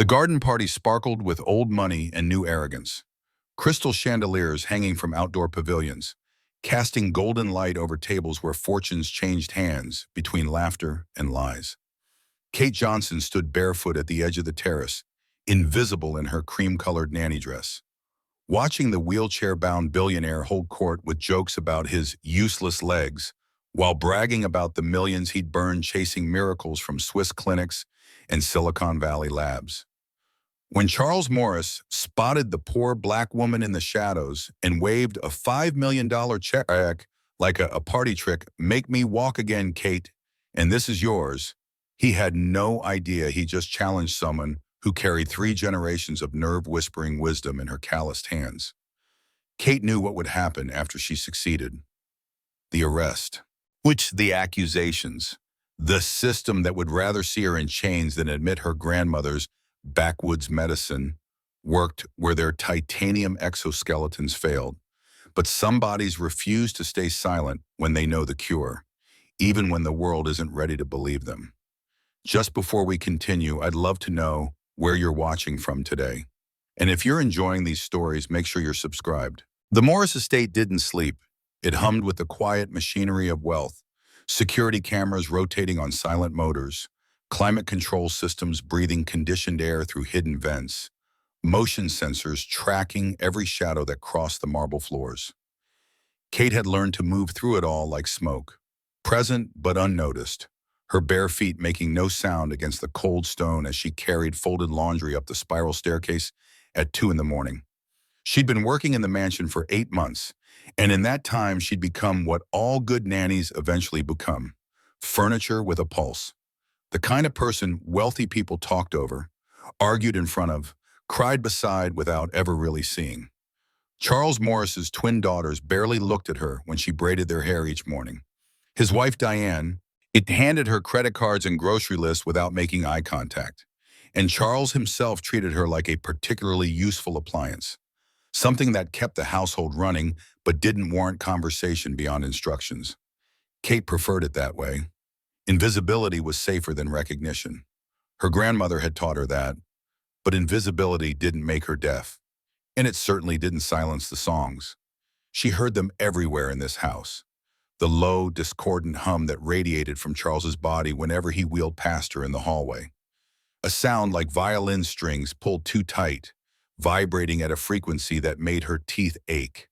The garden party sparkled with old money and new arrogance. Crystal chandeliers hanging from outdoor pavilions, casting golden light over tables where fortunes changed hands between laughter and lies. Kate Johnson stood barefoot at the edge of the terrace, invisible in her cream-colored nanny dress. Watching the wheelchair-bound billionaire hold court with jokes about his useless legs, while bragging about the millions he'd burned chasing miracles from Swiss clinics and Silicon Valley labs. When Charles Morris spotted the poor black woman in the shadows and waved a $5 million check like a party trick, "Make me walk again, Kate, and this is yours," he had no idea he just challenged someone who carried 3 generations of nerve-whispering wisdom in her calloused hands. Kate knew what would happen after she succeeded. The arrest. The accusations. The system that would rather see her in chains than admit her grandmother's backwoods medicine worked where their titanium exoskeletons failed. But some bodies refuse to stay silent when they know the cure, even when the world isn't ready to believe them. Just before we continue, I'd love to know where you're watching from today. And if you're enjoying these stories, make sure you're subscribed. The Morris estate didn't sleep. It hummed with the quiet machinery of wealth. Security cameras rotating on silent motors, climate control systems breathing conditioned air through hidden vents, motion sensors tracking every shadow that crossed the marble floors. Kate had learned to move through it all like smoke, present but unnoticed, her bare feet making no sound against the cold stone as she carried folded laundry up the spiral staircase at 2 in the morning. She'd been working in the mansion for 8 months, and in that time she'd become what all good nannies eventually become: furniture with a pulse. The kind of person wealthy people talked over, argued in front of, cried beside without ever really seeing. Charles Morris's twin daughters barely looked at her when she braided their hair each morning. His wife Diane, it handed her credit cards and grocery lists without making eye contact. And Charles himself treated her like a particularly useful appliance, something that kept the household running but didn't warrant conversation beyond instructions. Kate preferred it that way. Invisibility was safer than recognition. Her grandmother had taught her that, but invisibility didn't make her deaf, and it certainly didn't silence the songs. She heard them everywhere in this house. The low, discordant hum that radiated from Charles's body whenever he wheeled past her in the hallway. A sound like violin strings pulled too tight, vibrating at a frequency that made her teeth ache.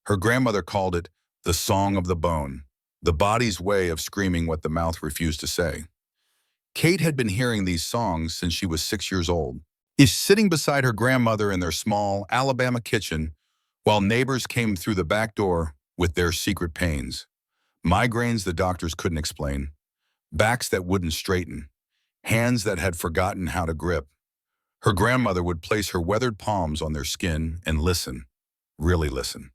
Her grandmother called it the song of the bone, the body's way of screaming what the mouth refused to say. Kate had been hearing these songs since she was 6 years old. Is sitting beside her grandmother in their small Alabama kitchen while neighbors came through the back door with their secret pains. Migraines the doctors couldn't explain, backs that wouldn't straighten, hands that had forgotten how to grip. Her grandmother would place her weathered palms on their skin and listen, really listen.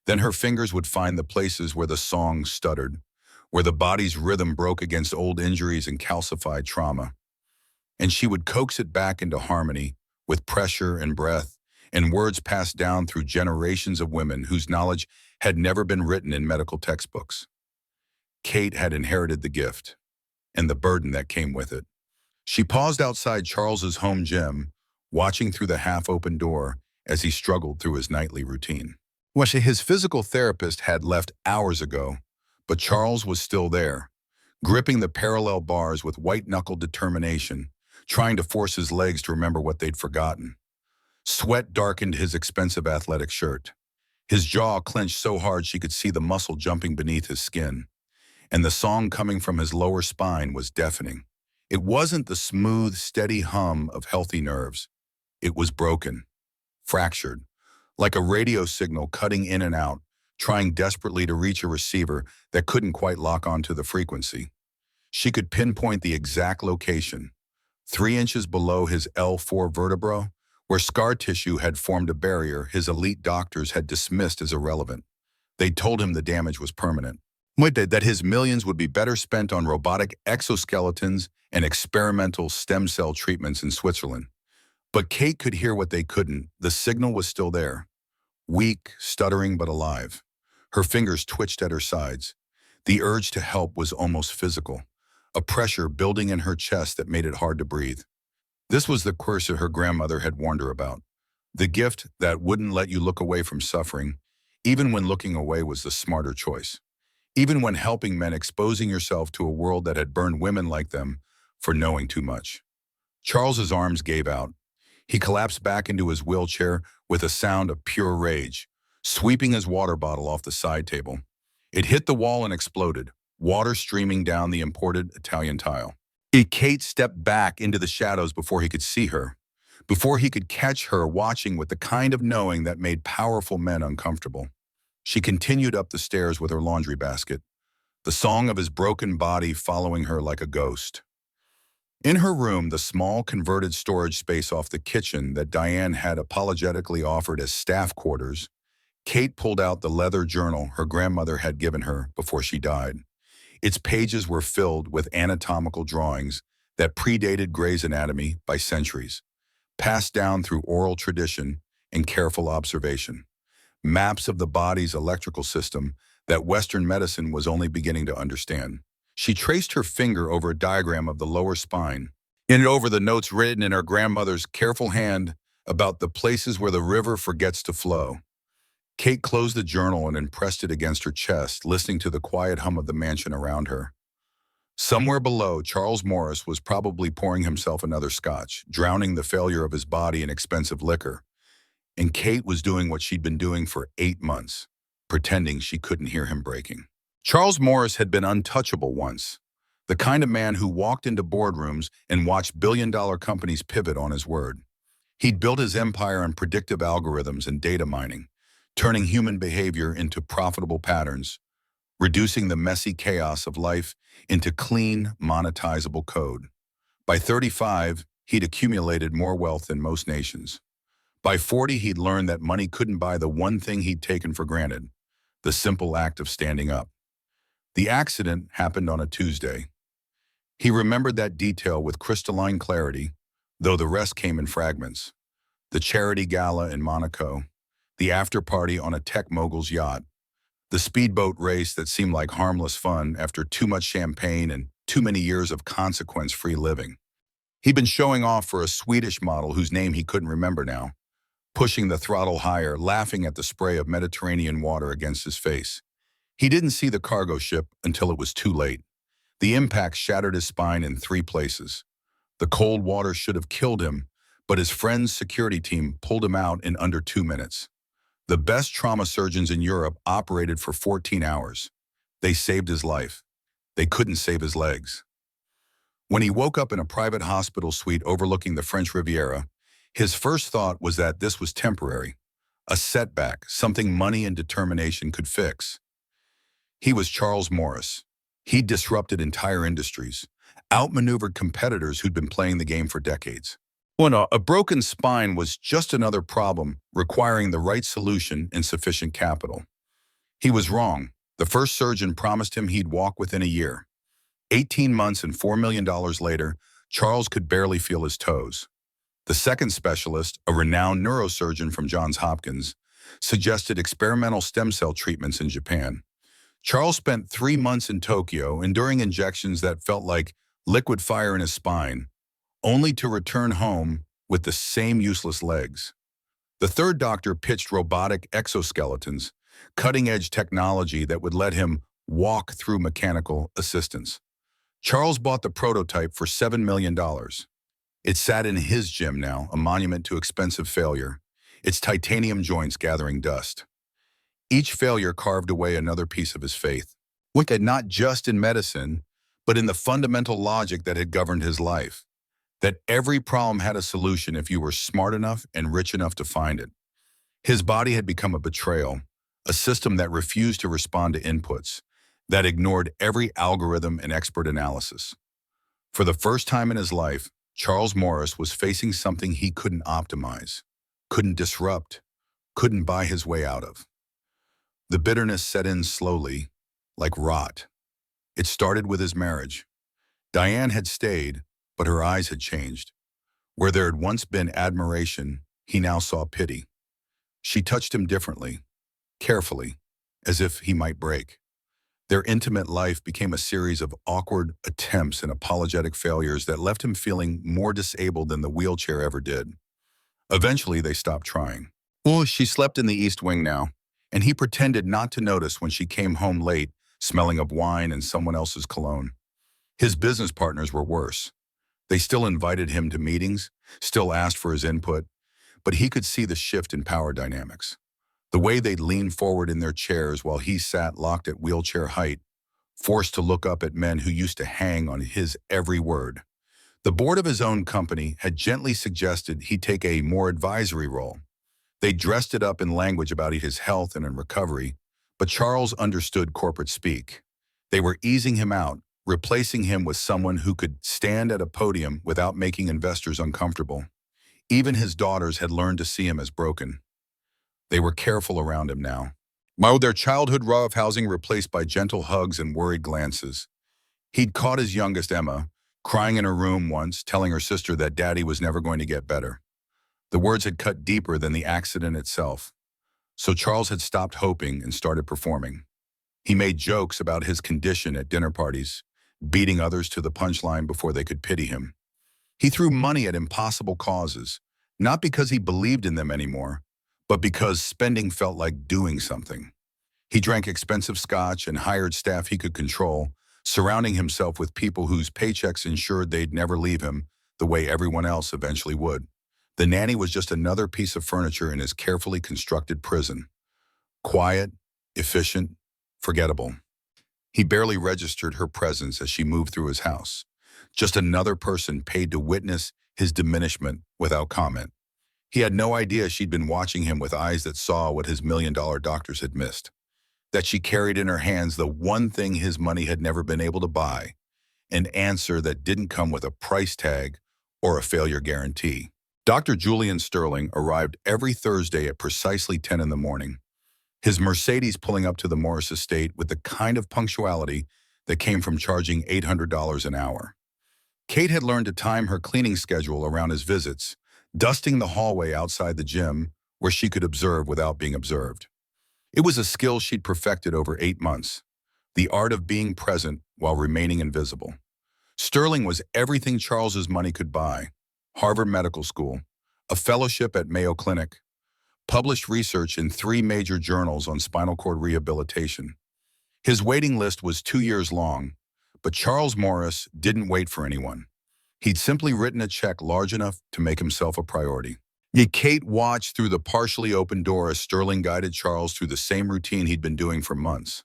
Then her fingers would find the places where the song stuttered, where the body's rhythm broke against old injuries and calcified trauma. And she would coax it back into harmony with pressure and breath and words passed down through generations of women whose knowledge had never been written in medical textbooks. Kate had inherited the gift and the burden that came with it. She paused outside Charles's home gym, watching through the half-open door as he struggled through his nightly routine. His physical therapist had left hours ago, but Charles was still there, gripping the parallel bars with white-knuckled determination, trying to force his legs to remember what they'd forgotten. Sweat darkened his expensive athletic shirt. His jaw clenched so hard she could see the muscle jumping beneath his skin, and the song coming from his lower spine was deafening. It wasn't the smooth, steady hum of healthy nerves. It was broken, fractured, like a radio signal cutting in and out, trying desperately to reach a receiver that couldn't quite lock onto the frequency. She could pinpoint the exact location, 3 inches below his L4 vertebra, where scar tissue had formed a barrier his elite doctors had dismissed as irrelevant. They'd told him the damage was permanent, that his millions would be better spent on robotic exoskeletons and experimental stem cell treatments in Switzerland. But Kate could hear what they couldn't. The signal was still there, weak, stuttering, but alive. Her fingers twitched at her sides. The urge to help was almost physical, a pressure building in her chest that made it hard to breathe. This was the curse her grandmother had warned her about. The gift that wouldn't let you look away from suffering, even when looking away was the smarter choice. Even when helping meant exposing yourself to a world that had burned women like them for knowing too much. Charles's arms gave out. He collapsed back into his wheelchair with a sound of pure rage, sweeping his water bottle off the side table. It hit the wall and exploded, water streaming down the imported Italian tile. Kate stepped back into the shadows before he could see her, before he could catch her watching with the kind of knowing that made powerful men uncomfortable. She continued up the stairs with her laundry basket, the song of his broken body following her like a ghost. In her room, the small converted storage space off the kitchen that Diane had apologetically offered as staff quarters, Kate pulled out the leather journal her grandmother had given her before she died. Its pages were filled with anatomical drawings that predated Gray's Anatomy by centuries, passed down through oral tradition and careful observation. Maps of the body's electrical system that Western medicine was only beginning to understand. She traced her finger over a diagram of the lower spine, and over the notes written in her grandmother's careful hand about the places where the river forgets to flow. Kate closed the journal and pressed it against her chest, listening to the quiet hum of the mansion around her. Somewhere below, Charles Morris was probably pouring himself another scotch, drowning the failure of his body in expensive liquor. And Kate was doing what she'd been doing for 8 months, pretending she couldn't hear him breaking. Charles Morris had been untouchable once, the kind of man who walked into boardrooms and watched billion-dollar companies pivot on his word. He'd built his empire on predictive algorithms and data mining, turning human behavior into profitable patterns, reducing the messy chaos of life into clean, monetizable code. By 35, he'd accumulated more wealth than most nations. By 40, he'd learned that money couldn't buy the one thing he'd taken for granted, the simple act of standing up. The accident happened on a Tuesday. He remembered that detail with crystalline clarity, though the rest came in fragments. The charity gala in Monaco, the after-party on a tech mogul's yacht, the speedboat race that seemed like harmless fun after too much champagne and too many years of consequence-free living. He'd been showing off for a Swedish model whose name he couldn't remember now, pushing the throttle higher, laughing at the spray of Mediterranean water against his face. He didn't see the cargo ship until it was too late. The impact shattered his spine in 3 places. The cold water should have killed him, but his friend's security team pulled him out in under 2 minutes. The best trauma surgeons in Europe operated for 14 hours. They saved his life. They couldn't save his legs. When he woke up in a private hospital suite overlooking the French Riviera, his first thought was that this was temporary, a setback, something money and determination could fix. He was Charles Morris. He'd disrupted entire industries, outmaneuvered competitors who'd been playing the game for decades. Well, a broken spine was just another problem requiring the right solution and sufficient capital. He was wrong. The first surgeon promised him he'd walk within a year. 18 months and $4 million later, Charles could barely feel his toes. The second specialist, a renowned neurosurgeon from Johns Hopkins, suggested experimental stem cell treatments in Japan. Charles spent 3 months in Tokyo, enduring injections that felt like liquid fire in his spine, only to return home with the same useless legs. The third doctor pitched robotic exoskeletons, cutting-edge technology that would let him walk through mechanical assistance. Charles bought the prototype for $7 million. It sat in his gym now, a monument to expensive failure, its titanium joints gathering dust. Each failure carved away another piece of his faith, wicked not just in medicine, but in the fundamental logic that had governed his life, that every problem had a solution if you were smart enough and rich enough to find it. His body had become a betrayal, a system that refused to respond to inputs, that ignored every algorithm and expert analysis. For the first time in his life, Charles Morris was facing something he couldn't optimize, couldn't disrupt, couldn't buy his way out of. The bitterness set in slowly, like rot. It started with his marriage. Diane had stayed, but her eyes had changed. Where there had once been admiration, he now saw pity. She touched him differently, carefully, as if he might break. Their intimate life became a series of awkward attempts and apologetic failures that left him feeling more disabled than the wheelchair ever did. Eventually, they stopped trying. Well, she slept in the East Wing now, and he pretended not to notice when she came home late, smelling of wine and someone else's cologne. His business partners were worse. They still invited him to meetings, still asked for his input, but he could see the shift in power dynamics. The way they'd lean forward in their chairs while he sat locked at wheelchair height, forced to look up at men who used to hang on his every word. The board of his own company had gently suggested he take a more advisory role. They dressed it up in language about his health and in recovery, but Charles understood corporate speak. They were easing him out, replacing him with someone who could stand at a podium without making investors uncomfortable. Even his daughters had learned to see him as broken. They were careful around him now. Their childhood roughhousing replaced by gentle hugs and worried glances. He'd caught his youngest, Emma, crying in her room once, telling her sister that Daddy was never going to get better. The words had cut deeper than the accident itself. So Charles had stopped hoping and started performing. He made jokes about his condition at dinner parties, beating others to the punchline before they could pity him. He threw money at impossible causes, not because he believed in them anymore, but because spending felt like doing something. He drank expensive scotch and hired staff he could control, surrounding himself with people whose paychecks ensured they'd never leave him the way everyone else eventually would. The nanny was just another piece of furniture in his carefully constructed prison. Quiet, efficient, forgettable. He barely registered her presence as she moved through his house. Just another person paid to witness his diminishment without comment. He had no idea she'd been watching him with eyes that saw what his million-dollar doctors had missed. That she carried in her hands the one thing his money had never been able to buy, an answer that didn't come with a price tag or a failure guarantee. Dr. Julian Sterling arrived every Thursday at precisely 10 in the morning, his Mercedes pulling up to the Morris estate with the kind of punctuality that came from charging $800 an hour. Kate had learned to time her cleaning schedule around his visits, dusting the hallway outside the gym where she could observe without being observed. It was a skill she'd perfected over 8 months, the art of being present while remaining invisible. Sterling was everything Charles's money could buy: Harvard Medical School, a fellowship at Mayo Clinic, published research in 3 major journals on spinal cord rehabilitation. His waiting list was 2 years long, but Charles Morris didn't wait for anyone. He'd simply written a check large enough to make himself a priority. Yet Kate watched through the partially open door as Sterling guided Charles through the same routine he'd been doing for months.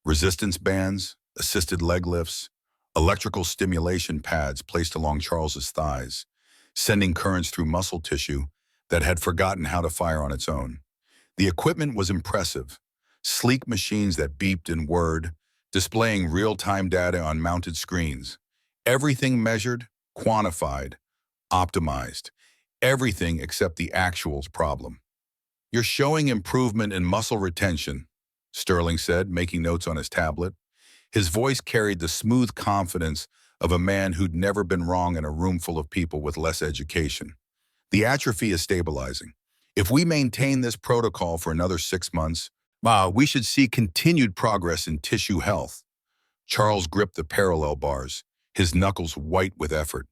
Resistance bands, assisted leg lifts, electrical stimulation pads placed along Charles's thighs, sending currents through muscle tissue that had forgotten how to fire on its own. The equipment was impressive, sleek machines that beeped and whirred, displaying real-time data on mounted screens. Everything measured, quantified, optimized. Everything except the actuals problem. "You're showing improvement in muscle retention," Sterling said, making notes on his tablet. His voice carried the smooth confidence of a man who'd never been wrong in a room full of people with less education. "The atrophy is stabilizing. If we maintain this protocol for another 6 months, we should see continued progress in tissue health." Charles gripped the parallel bars, his knuckles white with effort.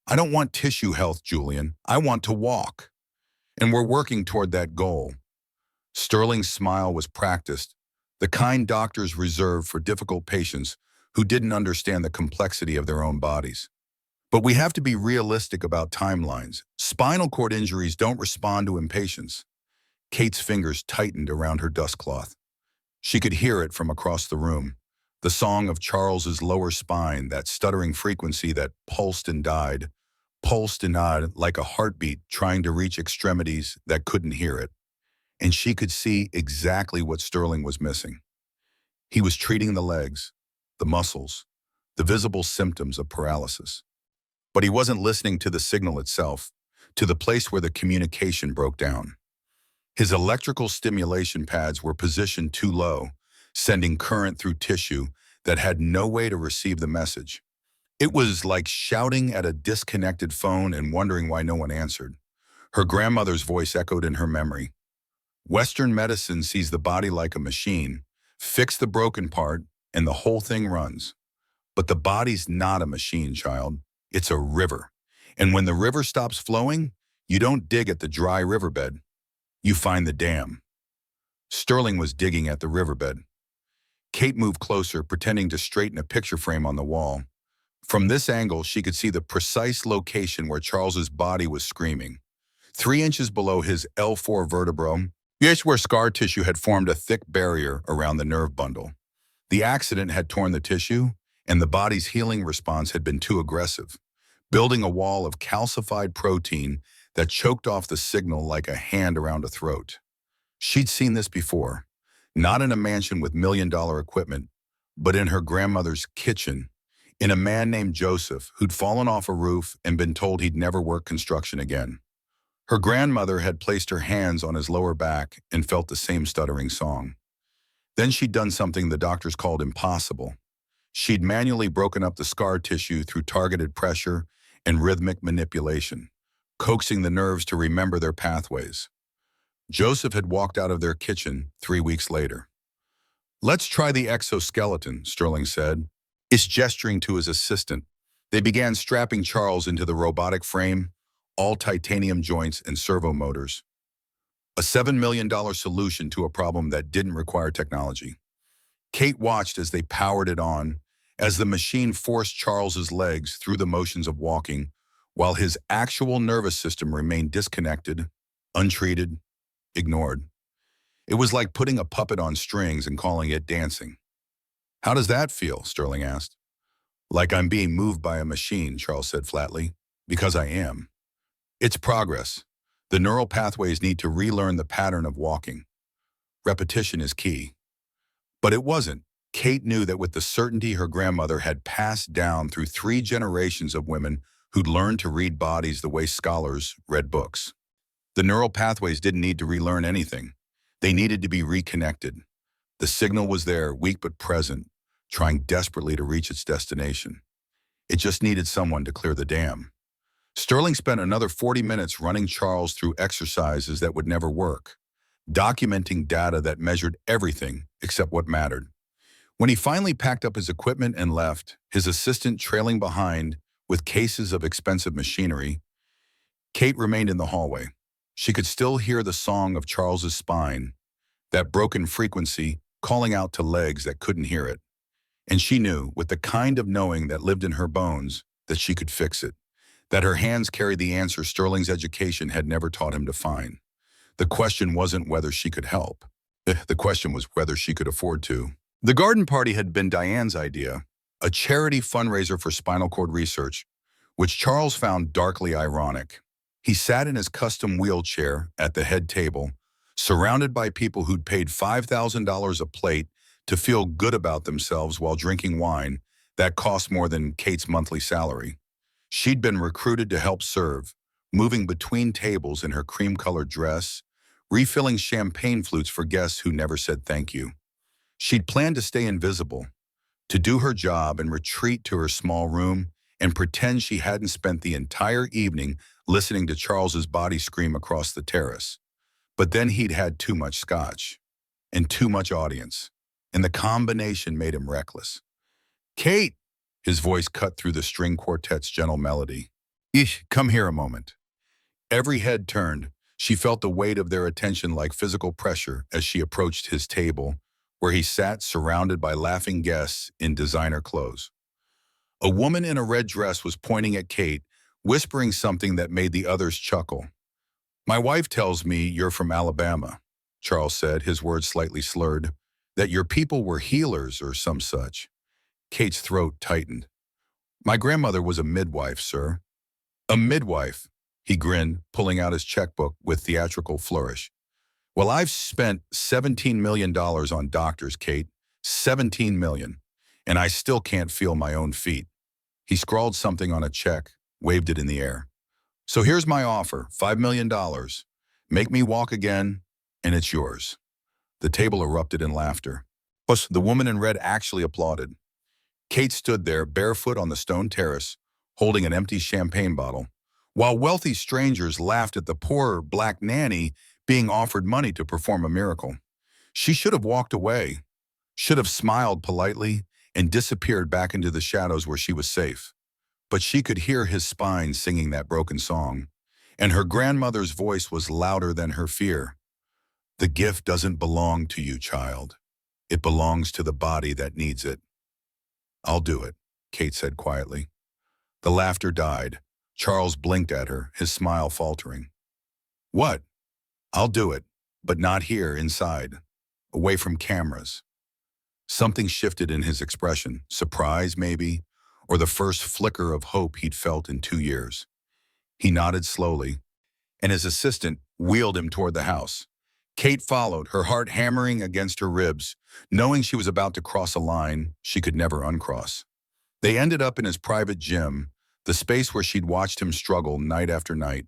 "I don't want tissue health, Julian. I want to walk. And we're working toward that goal." Sterling's smile was practiced, the kind doctors reserve for difficult patients who didn't understand the complexity of their own bodies. "But we have to be realistic about timelines. Spinal cord injuries don't respond to impatience." Kate's fingers tightened around her dust cloth. She could hear it from across the room, the song of Charles's lower spine, that stuttering frequency that pulsed and died like a heartbeat trying to reach extremities that couldn't hear it. And she could see exactly what Sterling was missing. He was treating the legs, the muscles, the visible symptoms of paralysis. But he wasn't listening to the signal itself, to the place where the communication broke down. His electrical stimulation pads were positioned too low, sending current through tissue that had no way to receive the message. It was like shouting at a disconnected phone and wondering why no one answered. Her grandmother's voice echoed in her memory. "Western medicine sees the body like a machine. Fix the broken part, and the whole thing runs. But the body's not a machine, child. It's a river. And when the river stops flowing, you don't dig at the dry riverbed. You find the dam. Sterling was digging at the riverbed. Kate moved closer, pretending to straighten a picture frame on the wall. From this angle, she could see the precise location where Charles's body was screaming. 3 inches below his L4 vertebra, yes, where scar tissue had formed a thick barrier around the nerve bundle. The accident had torn the tissue, and the body's healing response had been too aggressive, building a wall of calcified protein that choked off the signal like a hand around a throat. She'd seen this before, not in a mansion with million-dollar equipment, but in her grandmother's kitchen, in a man named Joseph who'd fallen off a roof and been told he'd never work construction again. Her grandmother had placed her hands on his lower back and felt the same stuttering song. Then she'd done something the doctors called impossible. She'd manually broken up the scar tissue through targeted pressure and rhythmic manipulation, coaxing the nerves to remember their pathways. Joseph had walked out of their kitchen 3 weeks later. "Let's try the exoskeleton," Sterling said. He's gesturing to his assistant. They began strapping Charles into the robotic frame, all titanium joints and servo motors. A $7 million solution to a problem that didn't require technology. Kate watched as they powered it on, as the machine forced Charles's legs through the motions of walking, while his actual nervous system remained disconnected, untreated, ignored. It was like putting a puppet on strings and calling it dancing. "How does that feel?" Sterling asked. "Like I'm being moved by a machine," Charles said flatly. "Because I am. It's progress. The neural pathways need to relearn the pattern of walking. Repetition is key." But it wasn't. Kate knew that with the certainty her grandmother had passed down through 3 generations of women who'd learned to read bodies the way scholars read books. The neural pathways didn't need to relearn anything. They needed to be reconnected. The signal was there, weak but present, trying desperately to reach its destination. It just needed someone to clear the dam. Sterling spent another 40 minutes running Charles through exercises that would never work, documenting data that measured everything except what mattered. When he finally packed up his equipment and left, his assistant trailing behind with cases of expensive machinery, Kate remained in the hallway. She could still hear the song of Charles's spine, that broken frequency calling out to legs that couldn't hear it. And she knew, with the kind of knowing that lived in her bones, that she could fix it, that her hands carried the answer Sterling's education had never taught him to find. The question wasn't whether she could help. The question was whether she could afford to. The garden party had been Diane's idea, a charity fundraiser for spinal cord research, which Charles found darkly ironic. He sat in his custom wheelchair at the head table, surrounded by people who'd paid $5,000 a plate to feel good about themselves while drinking wine that cost more than Kate's monthly salary. She'd been recruited to help serve, moving between tables in her cream-colored dress, refilling champagne flutes for guests who never said thank you. She'd planned to stay invisible, to do her job and retreat to her small room and pretend she hadn't spent the entire evening listening to Charles's body scream across the terrace. But then he'd had too much scotch and too much audience, and the combination made him reckless. "Kate!" His voice cut through the string quartet's gentle melody. "Eesh, come here a moment." Every head turned. She felt the weight of their attention like physical pressure as she approached his table, where he sat surrounded by laughing guests in designer clothes. A woman in a red dress was pointing at Kate, whispering something that made the others chuckle. "My wife tells me you're from Alabama," Charles said, his words slightly slurred, "that your people were healers or some such." Kate's throat tightened. "My grandmother was a midwife, sir." "A midwife," he grinned, pulling out his checkbook with theatrical flourish. "Well, I've spent $17 million on doctors, Kate. $17 million. And I still can't feel my own feet." He scrawled something on a check, waved it in the air. "So here's my offer, $5 million. Make me walk again, and it's yours." The table erupted in laughter. Plus, the woman in red actually applauded. Kate stood there, barefoot on the stone terrace, holding an empty champagne bottle, while wealthy strangers laughed at the poor black nanny being offered money to perform a miracle. She should have walked away. should have smiled politely and disappeared back into the shadows where she was safe. But she could hear his spine singing that broken song, and her grandmother's voice was louder than her fear. The gift doesn't belong to you, child. It belongs to the body that needs it. I'll do it, Kate said quietly. The laughter died. Charles blinked at her, his smile faltering. What? I'll do it, but not here, inside, away from cameras. Something shifted in his expression, surprise maybe, or the first flicker of hope he'd felt in 2 years. He nodded slowly, and his assistant wheeled him toward the house. Kate followed, her heart hammering against her ribs, knowing she was about to cross a line she could never uncross. They ended up in his private gym, the space where she'd watched him struggle night after night.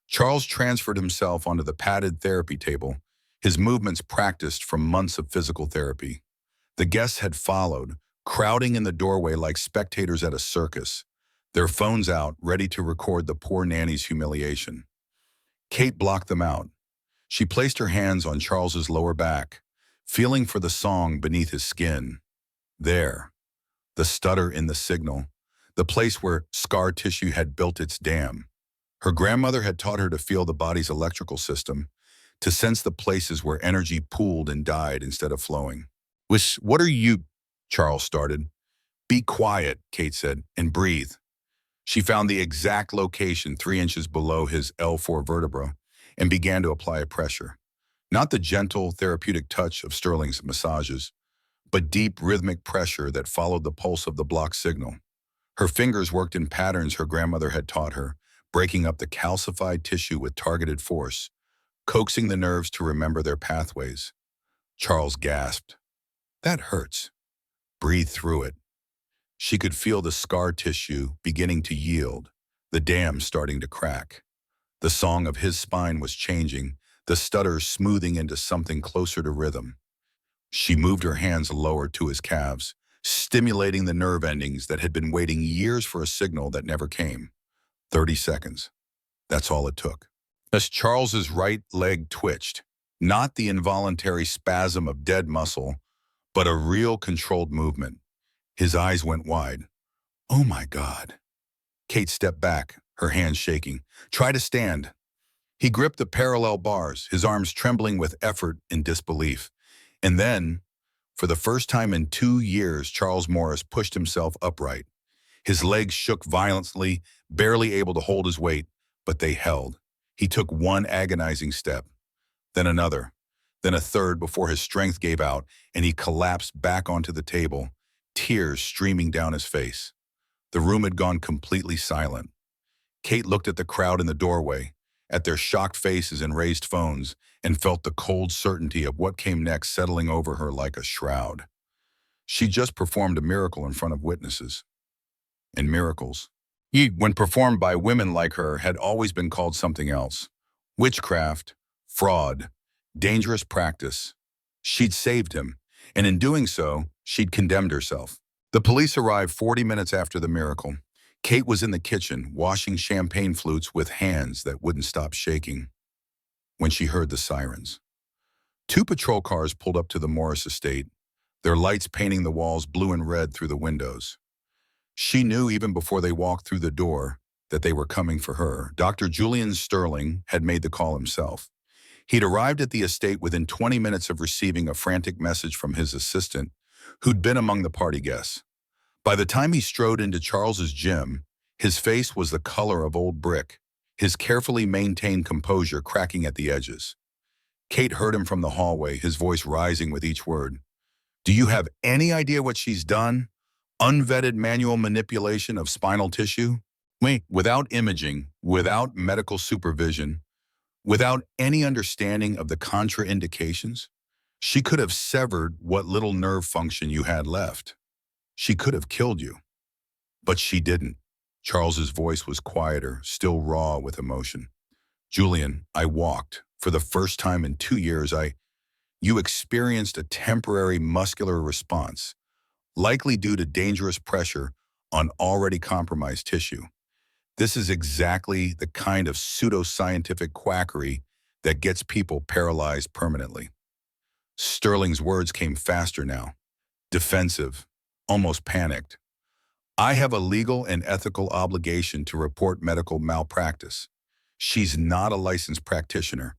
Charles transferred himself onto the padded therapy table, his movements practiced from months of physical therapy. The guests had followed, crowding in the doorway like spectators at a circus, their phones out, ready to record the poor nanny's humiliation. Kate blocked them out. She placed her hands on Charles's lower back, feeling for the song beneath his skin. There, the stutter in the signal, the place where scar tissue had built its dam. Her grandmother had taught her to feel the body's electrical system, to sense the places where energy pooled and died instead of flowing. What are you? Charles started. Be quiet, Kate said, and breathe. She found the exact location 3 inches below his L4 vertebra and began to apply a pressure. Not the gentle, therapeutic touch of Sterling's massages, but deep, rhythmic pressure that followed the pulse of the block signal. Her fingers worked in patterns her grandmother had taught her, breaking up the calcified tissue with targeted force, coaxing the nerves to remember their pathways. Charles gasped. That hurts. Breathe through it. She could feel the scar tissue beginning to yield, the dam starting to crack. The song of his spine was changing, the stutter smoothing into something closer to rhythm. She moved her hands lower to his calves, stimulating the nerve endings that had been waiting years for a signal that never came. 30 seconds. That's all it took. As Charles's right leg twitched, not the involuntary spasm of dead muscle, but a real controlled movement. His eyes went wide. Oh my God. Kate stepped back, her hands shaking. Try to stand. He gripped the parallel bars, his arms trembling with effort and disbelief. And then, for the first time in 2 years, Charles Morris pushed himself upright. His legs shook violently, barely able to hold his weight, but they held. He took one agonizing step, then another, then a third before his strength gave out and he collapsed back onto the table, tears streaming down his face. The room had gone completely silent. Kate looked at the crowd in the doorway, at their shocked faces and raised phones, and felt the cold certainty of what came next settling over her like a shroud. She just performed a miracle in front of witnesses. And miracles, when performed by women like her, had always been called something else. Witchcraft, fraud, dangerous practice. She'd saved him, and in doing so, she'd condemned herself. The police arrived 40 minutes after the miracle. Kate was in the kitchen, washing champagne flutes with hands that wouldn't stop shaking, when she heard the sirens. 2 patrol cars pulled up to the Morris estate, their lights painting the walls blue and red through the windows. She knew even before they walked through the door that they were coming for her. Dr. Julian Sterling had made the call himself. He'd arrived at the estate within 20 minutes of receiving a frantic message from his assistant, who'd been among the party guests. By the time he strode into Charles's gym, his face was the color of old brick, his carefully maintained composure cracking at the edges. Kate heard him from the hallway, his voice rising with each word. Do you have any idea what she's done? Unvetted manual manipulation of spinal tissue? Without imaging, without medical supervision, without any understanding of the contraindications, she could have severed what little nerve function you had left. She could have killed you. But she didn't. Charles's voice was quieter, still raw with emotion. Julian, I walked. For the first time in 2 years, you experienced a temporary muscular response, likely due to dangerous pressure on already compromised tissue. This is exactly the kind of pseudoscientific quackery that gets people paralyzed permanently. Sterling's words came faster now, defensive, almost panicked. I have a legal and ethical obligation to report medical malpractice. She's not a licensed practitioner.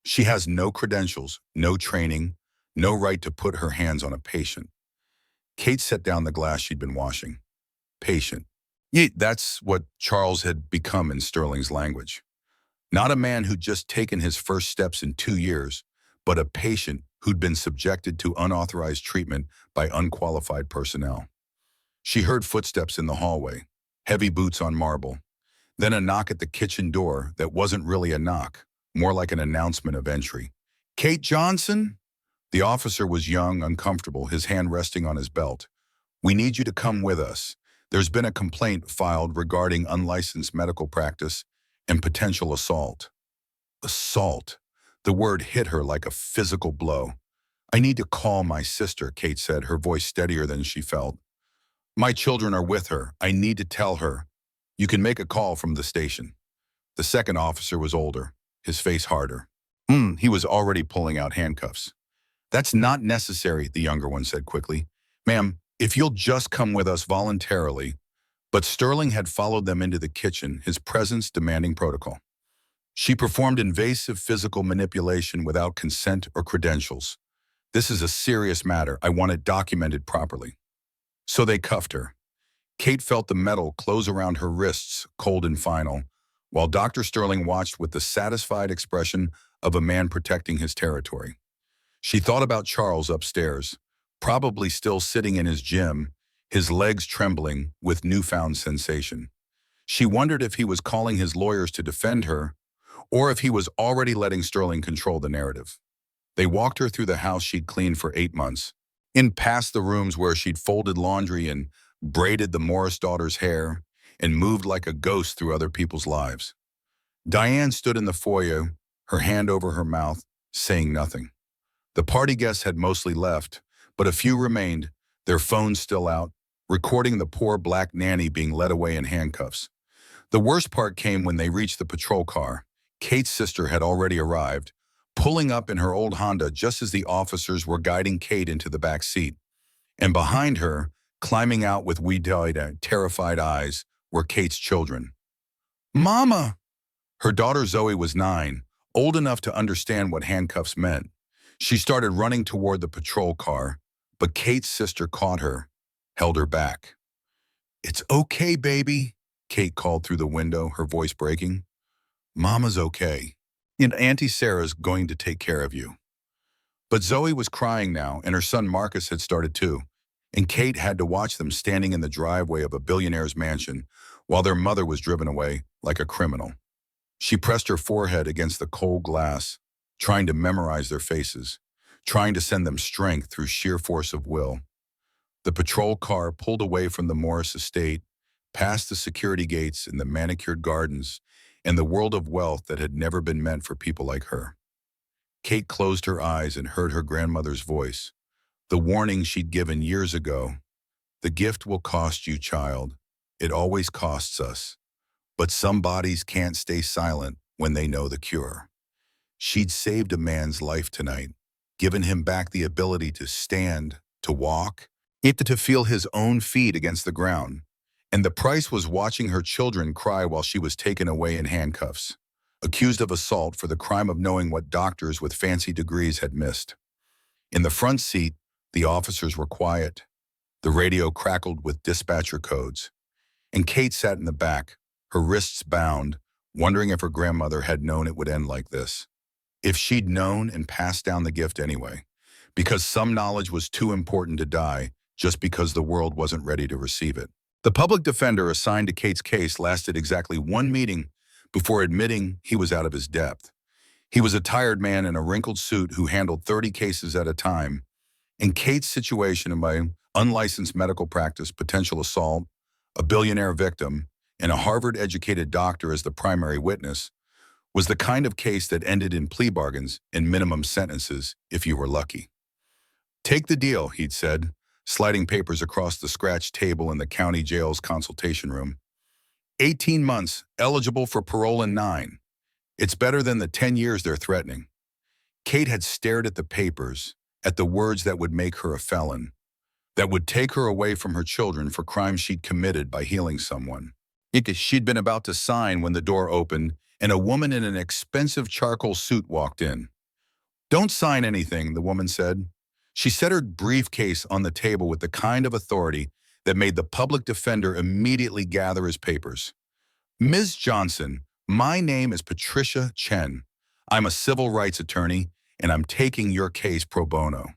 She has no credentials, no training, no right to put her hands on a patient. Kate set down the glass she'd been washing. Patient. Yeah, that's what Charles had become in Sterling's language. Not a man who'd just taken his first steps in 2 years, but a patient who'd been subjected to unauthorized treatment by unqualified personnel. She heard footsteps in the hallway, heavy boots on marble, then a knock at the kitchen door that wasn't really a knock, more like an announcement of entry. Kate Johnson? The officer was young, uncomfortable, his hand resting on his belt. We need you to come with us. There's been a complaint filed regarding unlicensed medical practice and potential assault. Assault. The word hit her like a physical blow. I need to call my sister, Kate said, her voice steadier than she felt. My children are with her. I need to tell her. You can make a call from the station. The second officer was older, his face harder. He was already pulling out handcuffs. That's not necessary, the younger one said quickly. Ma'am, if you'll just come with us voluntarily. But Sterling had followed them into the kitchen, his presence demanding protocol. She performed invasive physical manipulation without consent or credentials. This is a serious matter. I want it documented properly. So they cuffed her. Kate felt the metal close around her wrists, cold and final, while Dr. Sterling watched with the satisfied expression of a man protecting his territory. She thought about Charles upstairs, probably still sitting in his gym, his legs trembling with newfound sensation. She wondered if he was calling his lawyers to defend her, or if he was already letting Sterling control the narrative. They walked her through the house she'd cleaned for 8 months, in past the rooms where she'd folded laundry and braided the Morris daughter's hair, and moved like a ghost through other people's lives. Diane stood in the foyer, her hand over her mouth, saying nothing. The party guests had mostly left, but a few remained, their phones still out, recording the poor black nanny being led away in handcuffs. The worst part came when they reached the patrol car. Kate's sister had already arrived, pulling up in her old Honda just as the officers were guiding Kate into the back seat. And behind her, climbing out with wide-eyed, terrified eyes, were Kate's children. Mama! Her daughter Zoe was 9, old enough to understand what handcuffs meant. She started running toward the patrol car, but Kate's sister caught her, held her back. It's okay, baby, Kate called through the window, her voice breaking. Mama's okay, and Auntie Sarah's going to take care of you. But Zoe was crying now, and her son Marcus had started too, and Kate had to watch them standing in the driveway of a billionaire's mansion while their mother was driven away like a criminal. She pressed her forehead against the cold glass, trying to memorize their faces, trying to send them strength through sheer force of will. The patrol car pulled away from the Morris estate, past the security gates and the manicured gardens, and the world of wealth that had never been meant for people like her. Kate closed her eyes and heard her grandmother's voice, the warning she'd given years ago. The gift will cost you, child. It always costs us. But some bodies can't stay silent when they know the cure. She'd saved a man's life tonight, given him back the ability to stand, to walk, to feel his own feet against the ground. And the price was watching her children cry while she was taken away in handcuffs, accused of assault for the crime of knowing what doctors with fancy degrees had missed. In the front seat, the officers were quiet. The radio crackled with dispatcher codes. And Kate sat in the back, her wrists bound, wondering if her grandmother had known it would end like this. If she'd known and passed down the gift anyway, because some knowledge was too important to die just because the world wasn't ready to receive it. The public defender assigned to Kate's case lasted exactly 1 meeting before admitting he was out of his depth. He was a tired man in a wrinkled suit who handled 30 cases at a time. In Kate's situation by unlicensed medical practice, potential assault, a billionaire victim, and a Harvard-educated doctor as the primary witness, was the kind of case that ended in plea bargains and minimum sentences if you were lucky. Take the deal, he'd said, sliding papers across the scratched table in the county jail's consultation room. 18 months, eligible for parole in 9. It's better than the 10 years they're threatening. Kate had stared at the papers, at the words that would make her a felon, that would take her away from her children for crimes she'd committed by healing someone. She'd been about to sign when the door opened and a woman in an expensive charcoal suit walked in. "Don't sign anything," the woman said. She set her briefcase on the table with the kind of authority that made the public defender immediately gather his papers. "Ms. Johnson, my name is Patricia Chen. I'm a civil rights attorney, and I'm taking your case pro bono."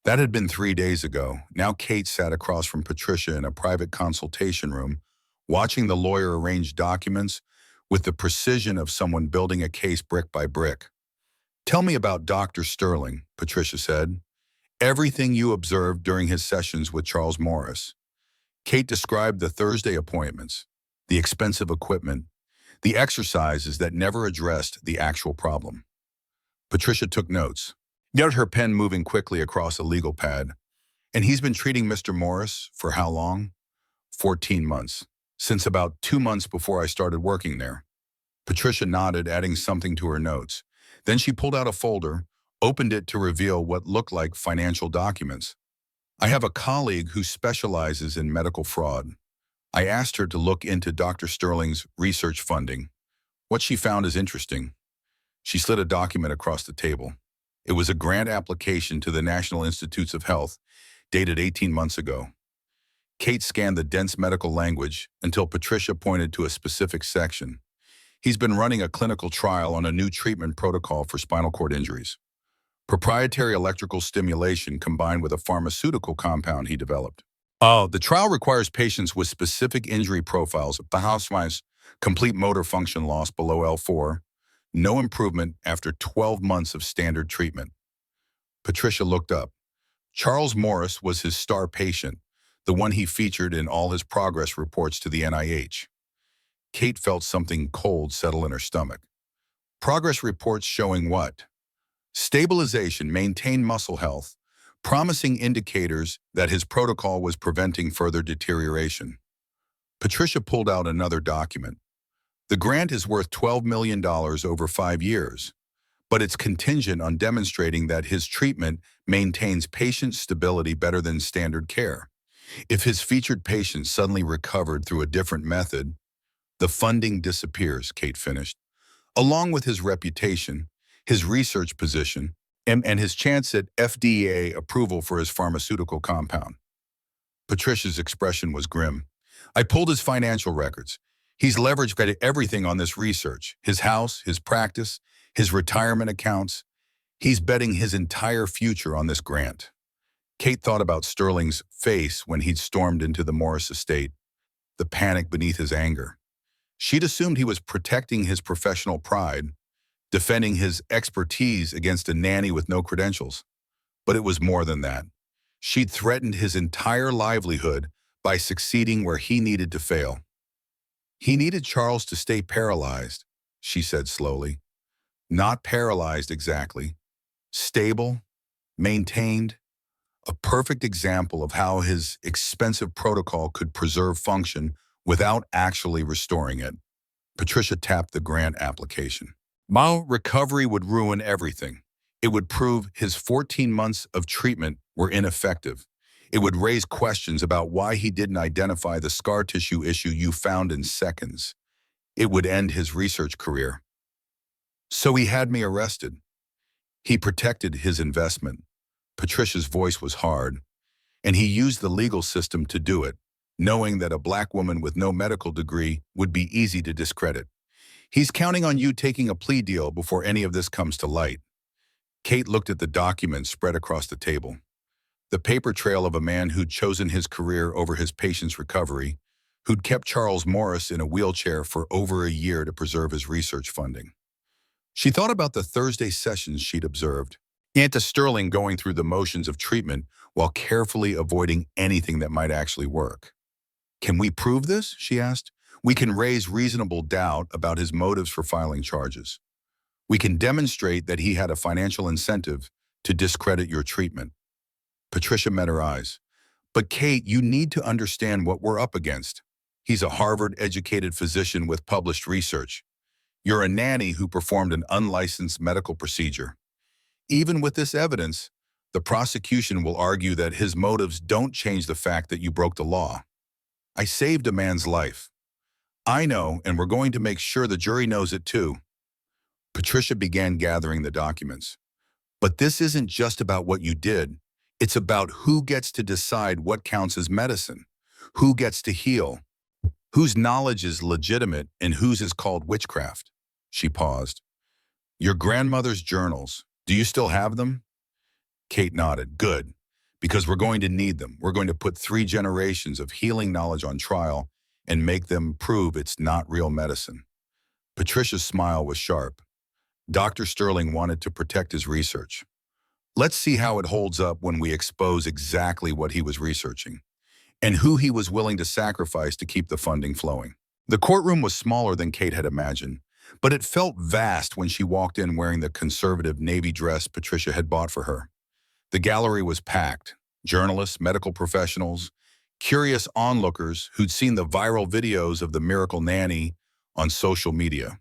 That had been 3 days ago. Now Kate sat across from Patricia in a private consultation room, watching the lawyer arrange documents with the precision of someone building a case brick by brick. "Tell me about Dr. Sterling," Patricia said. "Everything you observed during his sessions with Charles Morris." Kate described the Thursday appointments, the expensive equipment, the exercises that never addressed the actual problem. Patricia took notes, noted her pen moving quickly across a legal pad. "And he's been treating Mr. Morris for how long?" 14 months. "Since about 2 months before I started working there." Patricia nodded, adding something to her notes. Then she pulled out a folder, opened it to reveal what looked like financial documents. "I have a colleague who specializes in medical fraud. I asked her to look into Dr. Sterling's research funding. What she found is interesting." She slid a document across the table. It was a grant application to the National Institutes of Health, dated 18 months ago. Kate scanned the dense medical language until Patricia pointed to a specific section. "He's been running a clinical trial on a new treatment protocol for spinal cord injuries. Proprietary electrical stimulation combined with a pharmaceutical compound he developed. The trial requires patients with specific injury profiles, the housewives, complete motor function loss below L4, no improvement after 12 months of standard treatment." Patricia looked up. Charles Morris was his star patient, the one he featured in all his progress reports to the NIH. Kate felt something cold settle in her stomach. Progress reports showing what? Stabilization, maintained muscle health, promising indicators that his protocol was preventing further deterioration. Patricia pulled out another document. "The grant is worth $12 million over 5 years, but it's contingent on demonstrating that his treatment maintains patient stability better than standard care. If his featured patients suddenly recovered through a different method, the funding disappears," Kate finished, "along with his reputation, his research position, and his chance at FDA approval for his pharmaceutical compound." Patricia's expression was grim. "I pulled his financial records. He's leveraged everything on this research, his house, his practice, his retirement accounts. He's betting his entire future on this grant." Kate thought about Sterling's face when he'd stormed into the Morris estate, the panic beneath his anger. She'd assumed he was protecting his professional pride, defending his expertise against a nanny with no credentials. But it was more than that. She'd threatened his entire livelihood by succeeding where he needed to fail. "He needed Charles to stay paralyzed," she said slowly. "Not paralyzed exactly. Stable, maintained, a perfect example of how his expensive protocol could preserve function without actually restoring it." Patricia tapped the grant application. "My recovery would ruin everything. It would prove his 14 months of treatment were ineffective. It would raise questions about why he didn't identify the scar tissue issue you found in seconds. It would end his research career. So he had me arrested. He protected his investment." Patricia's voice was hard. "And he used the legal system to do it, knowing that a black woman with no medical degree would be easy to discredit. He's counting on you taking a plea deal before any of this comes to light." Kate looked at the documents spread across the table. The paper trail of a man who'd chosen his career over his patient's recovery, who'd kept Charles Morris in a wheelchair for over a year to preserve his research funding. She thought about the Thursday sessions she'd observed. Aunt Sterling going through the motions of treatment while carefully avoiding anything that might actually work. "Can we prove this?" she asked. "We can raise reasonable doubt about his motives for filing charges. We can demonstrate that he had a financial incentive to discredit your treatment." Patricia met her eyes. "But Kate, you need to understand what we're up against. He's a Harvard-educated physician with published research. You're a nanny who performed an unlicensed medical procedure. Even with this evidence, The prosecution will argue that his motives don't change the fact that you broke the law. I saved a man's life. I know, and we're going to make sure the jury knows it too. Patricia began gathering the documents. But this isn't just about what you did. It's about who gets to decide what counts as medicine, who gets to heal, whose knowledge is legitimate and whose is called witchcraft. She paused. Your grandmother's journals, do you still have them? Kate nodded. Good, because we're going to need them. We're going to put 3 generations of healing knowledge on trial and make them prove it's not real medicine. Patricia's smile was sharp. Dr. Sterling wanted to protect his research. Let's see how it holds up when we expose exactly what he was researching and who he was willing to sacrifice to keep the funding flowing. The courtroom was smaller than Kate had imagined, but it felt vast when she walked in wearing the conservative navy dress Patricia had bought for her. The gallery was packed. Journalists, medical professionals, curious onlookers who'd seen the viral videos of the miracle nanny on social media.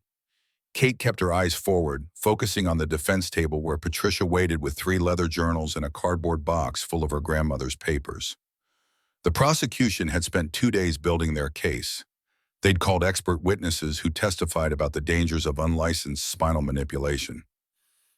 Kate kept her eyes forward, focusing on the defense table where Patricia waited with 3 leather journals and a cardboard box full of her grandmother's papers. The prosecution had spent 2 days building their case. They'd called expert witnesses who testified about the dangers of unlicensed spinal manipulation.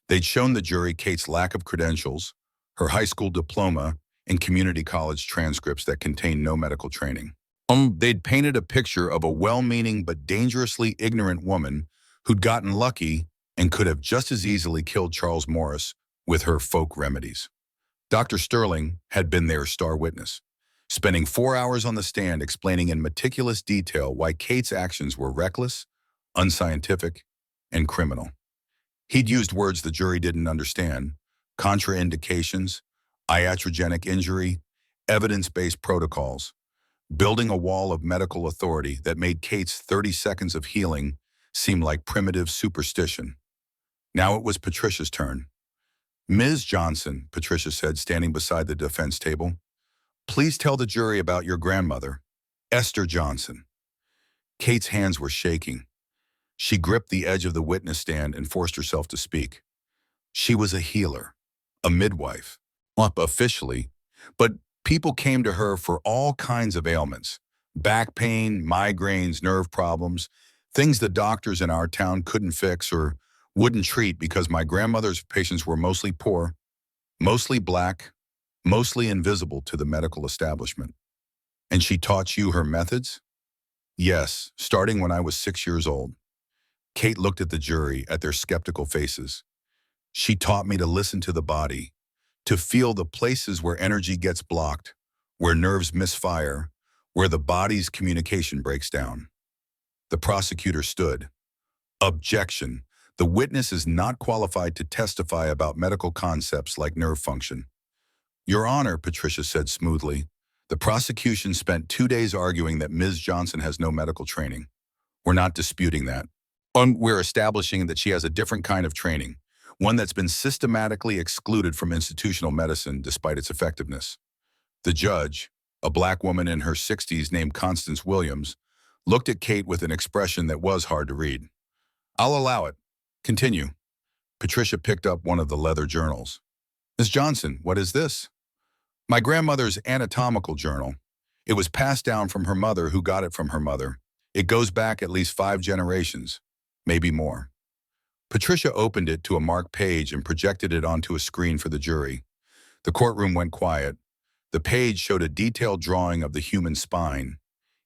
They'd shown the jury Kate's lack of credentials, her high school diploma, and community college transcripts that contained no medical training. They'd painted a picture of a well-meaning but dangerously ignorant woman who'd gotten lucky and could have just as easily killed Charles Morris with her folk remedies. Dr. Sterling had been their star witness, spending 4 hours on the stand explaining in meticulous detail why Kate's actions were reckless, unscientific, and criminal. He'd used words the jury didn't understand: contraindications, iatrogenic injury, evidence-based protocols, building a wall of medical authority that made Kate's 30 seconds of healing seem like primitive superstition. Now it was Patricia's turn. Ms. Johnson, Patricia said, standing beside the defense table, please tell the jury about your grandmother, Esther Johnson. Kate's hands were shaking. She gripped the edge of the witness stand and forced herself to speak. She was a healer, a midwife, not officially, but people came to her for all kinds of ailments: back pain, migraines, nerve problems, things the doctors in our town couldn't fix or wouldn't treat because my grandmother's patients were mostly poor, mostly black, mostly invisible to the medical establishment. And she taught you her methods? Yes, starting when I was 6 years old. Kate looked at the jury, at their skeptical faces. She taught me to listen to the body, to feel the places where energy gets blocked, where nerves misfire, where the body's communication breaks down. The prosecutor stood. Objection. The witness is not qualified to testify about medical concepts like nerve function. Your Honor, Patricia said smoothly, the prosecution spent 2 days arguing that Ms. Johnson has no medical training. We're not disputing that. We're establishing that she has a different kind of training, one that's been systematically excluded from institutional medicine despite its effectiveness. The judge, a black woman in her 60s named Constance Williams, looked at Kate with an expression that was hard to read. I'll allow it. Continue. Patricia picked up one of the leather journals. Ms. Johnson, what is this? My grandmother's anatomical journal. It was passed down from her mother, who got it from her mother. It goes back at least 5 generations, maybe more. Patricia opened it to a marked page and projected it onto a screen for the jury. The courtroom went quiet. The page showed a detailed drawing of the human spine,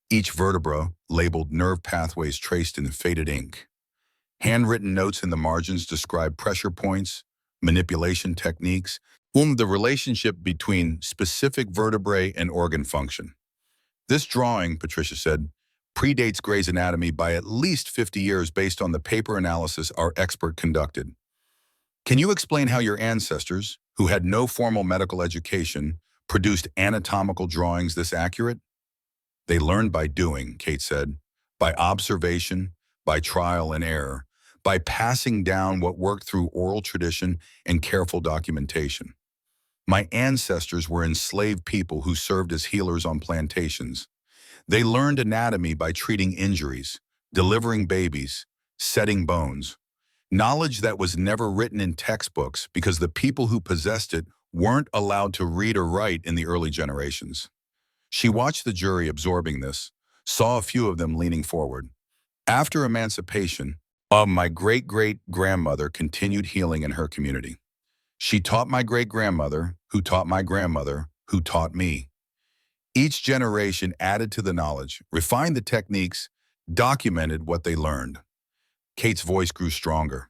each vertebra labeled nerve pathways traced in faded ink. Handwritten notes in the margins described pressure points, manipulation techniques, the relationship between specific vertebrae and organ function. This drawing, Patricia said, predates Gray's Anatomy by at least 50 years based on the paper analysis our expert conducted. Can you explain how your ancestors, who had no formal medical education, produced anatomical drawings this accurate? They learned by doing, Kate said, by observation, by trial and error, by passing down what worked through oral tradition and careful documentation. My ancestors were enslaved people who served as healers on plantations. They learned anatomy by treating injuries, delivering babies, setting bones. Knowledge that was never written in textbooks because the people who possessed it weren't allowed to read or write in the early generations. She watched the jury absorbing this, saw a few of them leaning forward. After emancipation, my great-great-grandmother continued healing in her community. She taught my great-grandmother, who taught my grandmother, who taught me. Each generation added to the knowledge, refined the techniques, documented what they learned. Kate's voice grew stronger.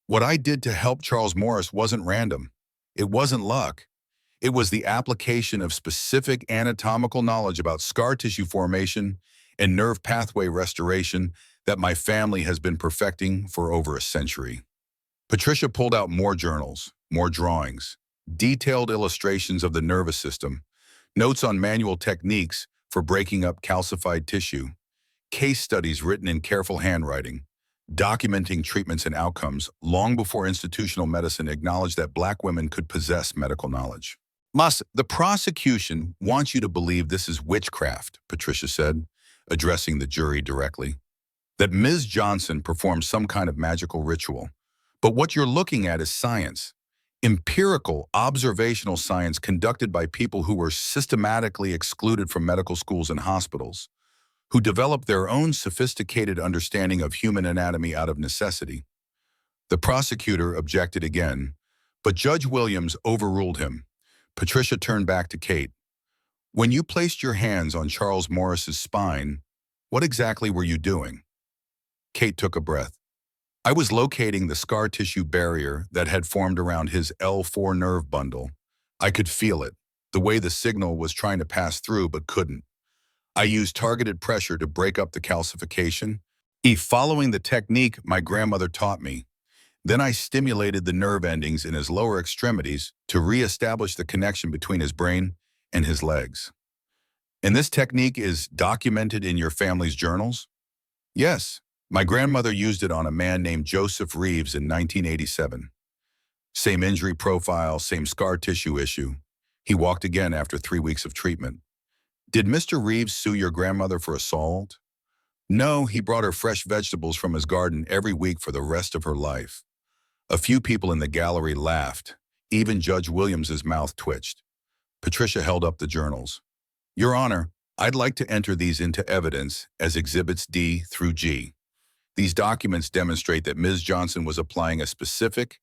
What I did to help Charles Morris wasn't random. It wasn't luck. It was the application of specific anatomical knowledge about scar tissue formation and nerve pathway restoration that my family has been perfecting for over a century. Patricia pulled out more journals, more drawings, detailed illustrations of the nervous system, notes on manual techniques for breaking up calcified tissue, case studies written in careful handwriting, documenting treatments and outcomes long before institutional medicine acknowledged that Black women could possess medical knowledge. The prosecution wants you to believe this is witchcraft, Patricia said, addressing the jury directly. That Ms. Johnson performed some kind of magical ritual. But what you're looking at is science. Empirical, observational science conducted by people who were systematically excluded from medical schools and hospitals, who developed their own sophisticated understanding of human anatomy out of necessity. The prosecutor objected again, but Judge Williams overruled him. Patricia turned back to Kate. When you placed your hands on Charles Morris's spine, what exactly were you doing? Kate took a breath. I was locating the scar tissue barrier that had formed around his L4 nerve bundle. I could feel it, the way the signal was trying to pass through but couldn't. I used targeted pressure to break up the calcification, following the technique my grandmother taught me. Then I stimulated the nerve endings in his lower extremities to re-establish the connection between his brain and his legs. And this technique is documented in your family's journals? Yes, my grandmother used it on a man named Joseph Reeves in 1987. Same injury profile, same scar tissue issue. He walked again after 3 weeks of treatment. Did Mr. Reeves sue your grandmother for assault? No, he brought her fresh vegetables from his garden every week for the rest of her life. A few people in the gallery laughed. Even Judge Williams's mouth twitched. Patricia held up the journals. Your Honor, I'd like to enter these into evidence as Exhibits D through G. These documents demonstrate that Ms. Johnson was applying a specific,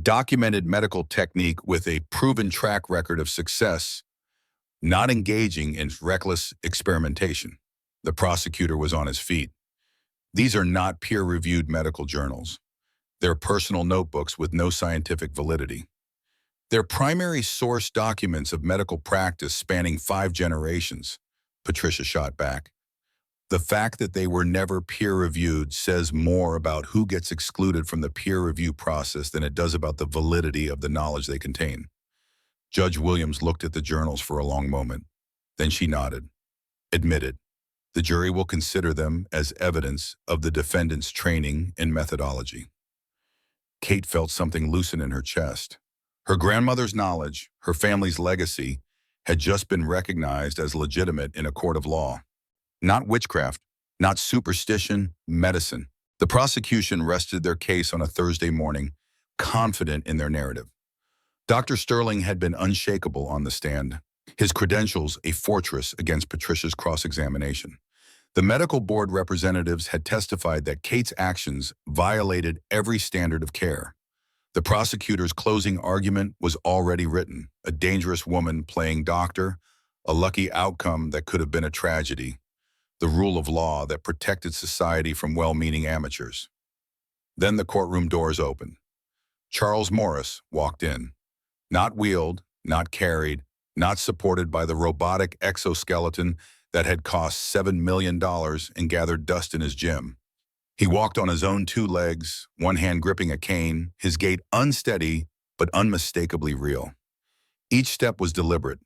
documented medical technique with a proven track record of success, not engaging in reckless experimentation. The prosecutor was on his feet. These are not peer-reviewed medical journals. They're personal notebooks with no scientific validity. They're primary source documents of medical practice spanning 5 generations, Patricia shot back. The fact that they were never peer-reviewed says more about who gets excluded from the peer review process than it does about the validity of the knowledge they contain. Judge Williams looked at the journals for a long moment. Then she nodded. Admitted. The jury will consider them as evidence of the defendant's training and methodology. Kate felt something loosen in her chest. Her grandmother's knowledge, her family's legacy, had just been recognized as legitimate in a court of law. Not witchcraft, not superstition, medicine. The prosecution rested their case on a Thursday morning, confident in their narrative. Dr. Sterling had been unshakable on the stand, his credentials a fortress against Patricia's cross-examination. The medical board representatives had testified that Kate's actions violated every standard of care. The prosecutor's closing argument was already written, a dangerous woman playing doctor, a lucky outcome that could have been a tragedy, the rule of law that protected society from well-meaning amateurs. Then the courtroom doors opened. Charles Morris walked in, not wheeled, not carried, not supported by the robotic exoskeleton that had cost $7 million and gathered dust in his gym. He walked on his own 2 legs, one hand gripping a cane, his gait unsteady but unmistakably real. Each step was deliberate,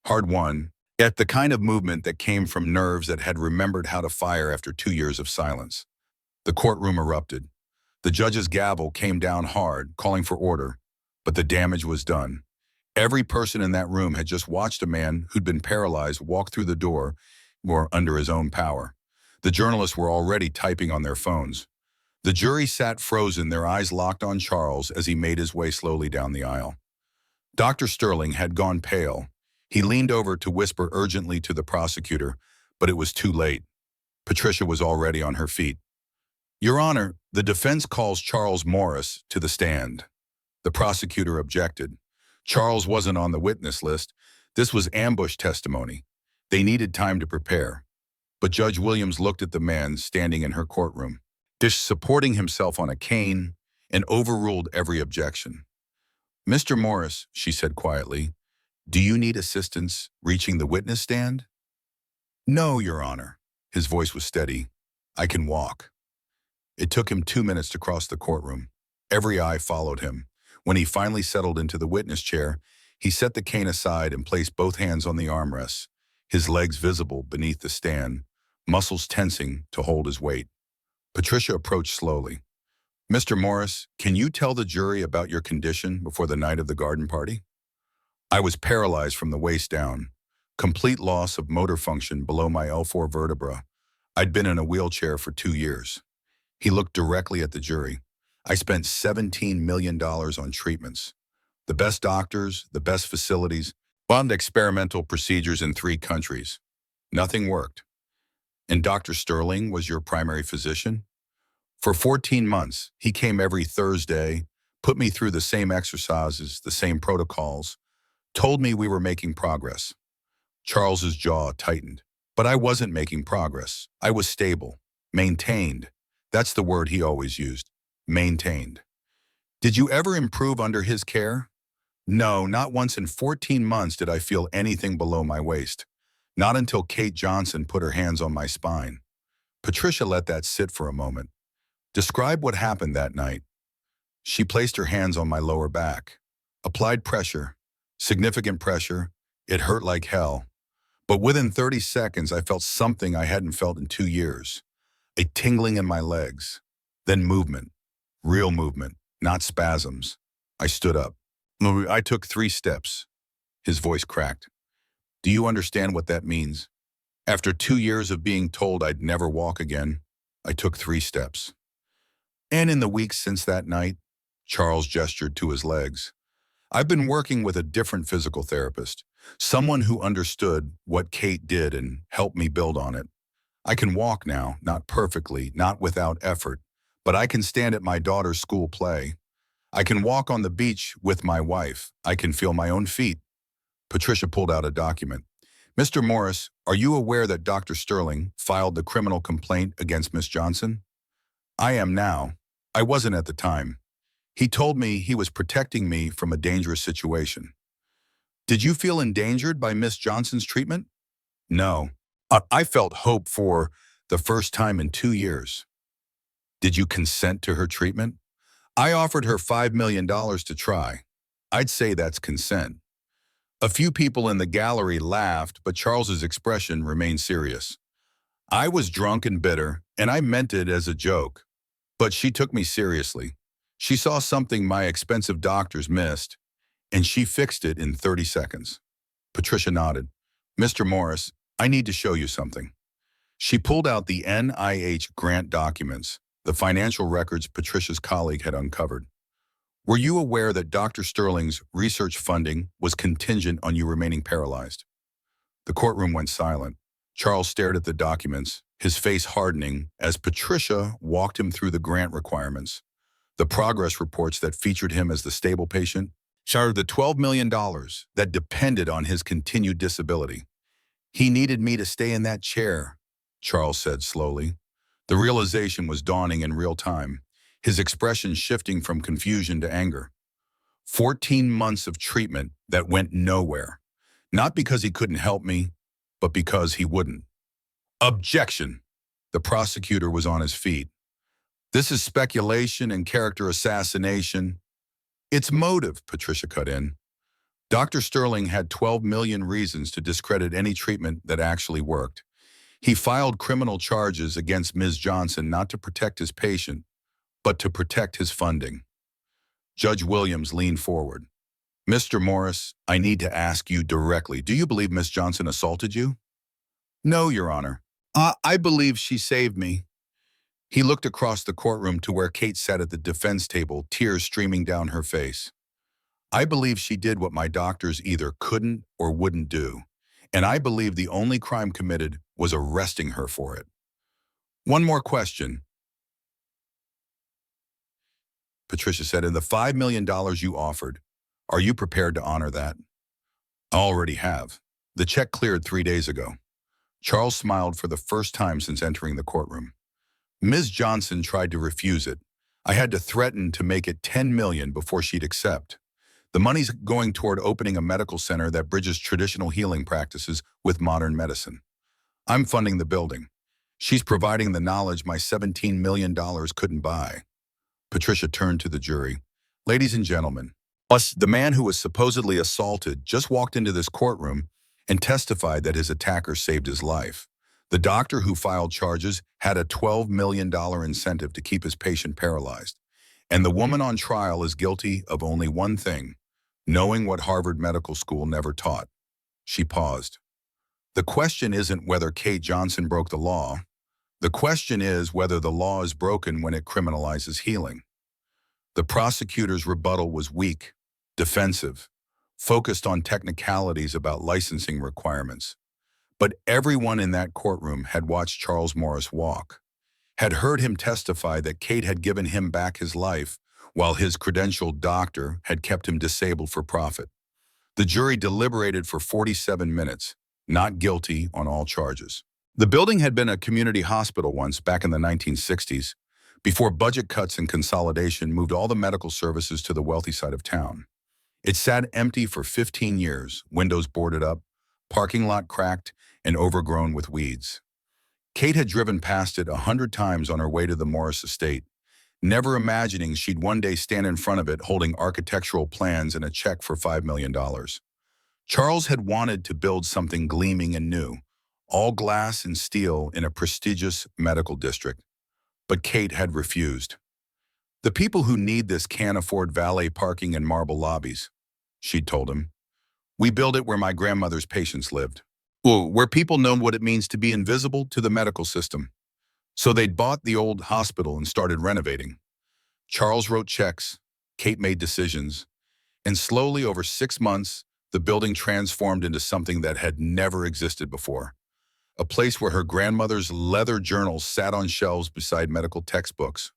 hard-won, yet the kind of movement that came from nerves that had remembered how to fire after 2 years of silence. The courtroom erupted. The judge's gavel came down hard, calling for order, but the damage was done. Every person in that room had just watched a man who'd been paralyzed walk through the door or under his own power. The journalists were already typing on their phones. The jury sat frozen, their eyes locked on Charles as he made his way slowly down the aisle. Dr. Sterling had gone pale. He leaned over to whisper urgently to the prosecutor, but it was too late. Patricia was already on her feet. Your Honor, the defense calls Charles Morris to the stand. The prosecutor objected. Charles wasn't on the witness list. This was ambush testimony. They needed time to prepare. But Judge Williams looked at the man standing in her courtroom, supporting himself on a cane, and overruled every objection. Mr. Morris, she said quietly, do you need assistance reaching the witness stand? No, Your Honor. His voice was steady. I can walk. It took him 2 minutes to cross the courtroom. Every eye followed him. When he finally settled into the witness chair, he set the cane aside and placed both hands on the armrests, his legs visible beneath the stand, muscles tensing to hold his weight. Patricia approached slowly. Mr. Morris, can you tell the jury about your condition before the night of the garden party? I was paralyzed from the waist down, complete loss of motor function below my L4 vertebra. I'd been in a wheelchair for 2 years. He looked directly at the jury. I spent $17 million on treatments. The best doctors, the best facilities, fund experimental procedures in 3 countries. Nothing worked. And Dr. Sterling was your primary physician? For 14 months, he came every Thursday, put me through the same exercises, the same protocols, told me we were making progress. Charles's jaw tightened. But I wasn't making progress. I was stable, maintained. That's the word he always used, maintained. Did you ever improve under his care? No, not once in 14 months did I feel anything below my waist. Not until Kate Johnson put her hands on my spine. Patricia let that sit for a moment. Describe what happened that night. She placed her hands on my lower back. Applied pressure, significant pressure. It hurt like hell. But within 30 seconds, I felt something I hadn't felt in 2 years. A tingling in my legs. Then movement. Real movement, not spasms. I stood up. I took 3 steps. His voice cracked. Do you understand what that means? After 2 years of being told I'd never walk again, I took 3 steps. And in the weeks since that night, Charles gestured to his legs. I've been working with a different physical therapist, someone who understood what Kate did and helped me build on it. I can walk now, not perfectly, not without effort, but I can stand at my daughter's school play. I can walk on the beach with my wife. I can feel my own feet. Patricia pulled out a document. Mr. Morris, are you aware that Dr. Sterling filed the criminal complaint against Miss Johnson? I am now. I wasn't at the time. He told me he was protecting me from a dangerous situation. Did you feel endangered by Miss Johnson's treatment? No. I felt hope for the first time in 2 years. Did you consent to her treatment? I offered her $5 million to try. I'd say that's consent. A few people in the gallery laughed, but Charles's expression remained serious. I was drunk and bitter, and I meant it as a joke. But she took me seriously. She saw something my expensive doctors missed, and she fixed it in 30 seconds. Patricia nodded. Mr. Morris, I need to show you something. She pulled out the NIH grant documents, the financial records Patricia's colleague had uncovered. Were you aware that Dr. Sterling's research funding was contingent on you remaining paralyzed? The courtroom went silent. Charles stared at the documents, his face hardening as Patricia walked him through the grant requirements. The progress reports that featured him as the stable patient showed the $12 million that depended on his continued disability. He needed me to stay in that chair, Charles said slowly. The realization was dawning in real time, his expression shifting from confusion to anger. 14 months of treatment that went nowhere, not because he couldn't help me, but because he wouldn't. Objection! The prosecutor was on his feet. This is speculation and character assassination. It's motive, Patricia cut in. Dr. Sterling had 12 million reasons to discredit any treatment that actually worked. He filed criminal charges against Ms. Johnson not to protect his patient, but to protect his funding. Judge Williams leaned forward. Mr. Morris, I need to ask you directly. Do you believe Ms. Johnson assaulted you? No, Your Honor. I believe she saved me. He looked across the courtroom to where Kate sat at the defense table, tears streaming down her face. I believe she did what my doctors either couldn't or wouldn't do, and I believe the only crime committed was arresting her for it. One more question, Patricia said, in the $5 million you offered, are you prepared to honor that? I already have. The check cleared 3 days ago. Charles smiled for the first time since entering the courtroom. Ms. Johnson tried to refuse it. I had to threaten to make it $10 million before she'd accept. The money's going toward opening a medical center that bridges traditional healing practices with modern medicine. I'm funding the building. She's providing the knowledge my $17 million couldn't buy. Patricia turned to the jury. Ladies and gentlemen, the man who was supposedly assaulted just walked into this courtroom and testified that his attacker saved his life. The doctor who filed charges had a $12 million incentive to keep his patient paralyzed. And the woman on trial is guilty of only one thing, knowing what Harvard Medical School never taught. She paused. The question isn't whether Kate Johnson broke the law. The question is whether the law is broken when it criminalizes healing. The prosecutor's rebuttal was weak, defensive, focused on technicalities about licensing requirements. But everyone in that courtroom had watched Charles Morris walk, had heard him testify that Kate had given him back his life while his credentialed doctor had kept him disabled for profit. The jury deliberated for 47 minutes, not guilty on all charges. The building had been a community hospital once back in the 1960s, before budget cuts and consolidation moved all the medical services to the wealthy side of town. It sat empty for 15 years, windows boarded up, parking lot cracked, and overgrown with weeds. Kate had driven past it 100 times on her way to the Morris estate, never imagining she'd one day stand in front of it holding architectural plans and a check for $5 million. Charles had wanted to build something gleaming and new, all glass and steel in a prestigious medical district. But Kate had refused. The people who need this can't afford valet parking and marble lobbies, she'd told him. We build it where my grandmother's patients lived. Where people know what it means to be invisible to the medical system. So they'd bought the old hospital and started renovating. Charles wrote checks, Kate made decisions, and slowly over 6 months, the building transformed into something that had never existed before. A place where her grandmother's leather journals sat on shelves beside medical textbooks,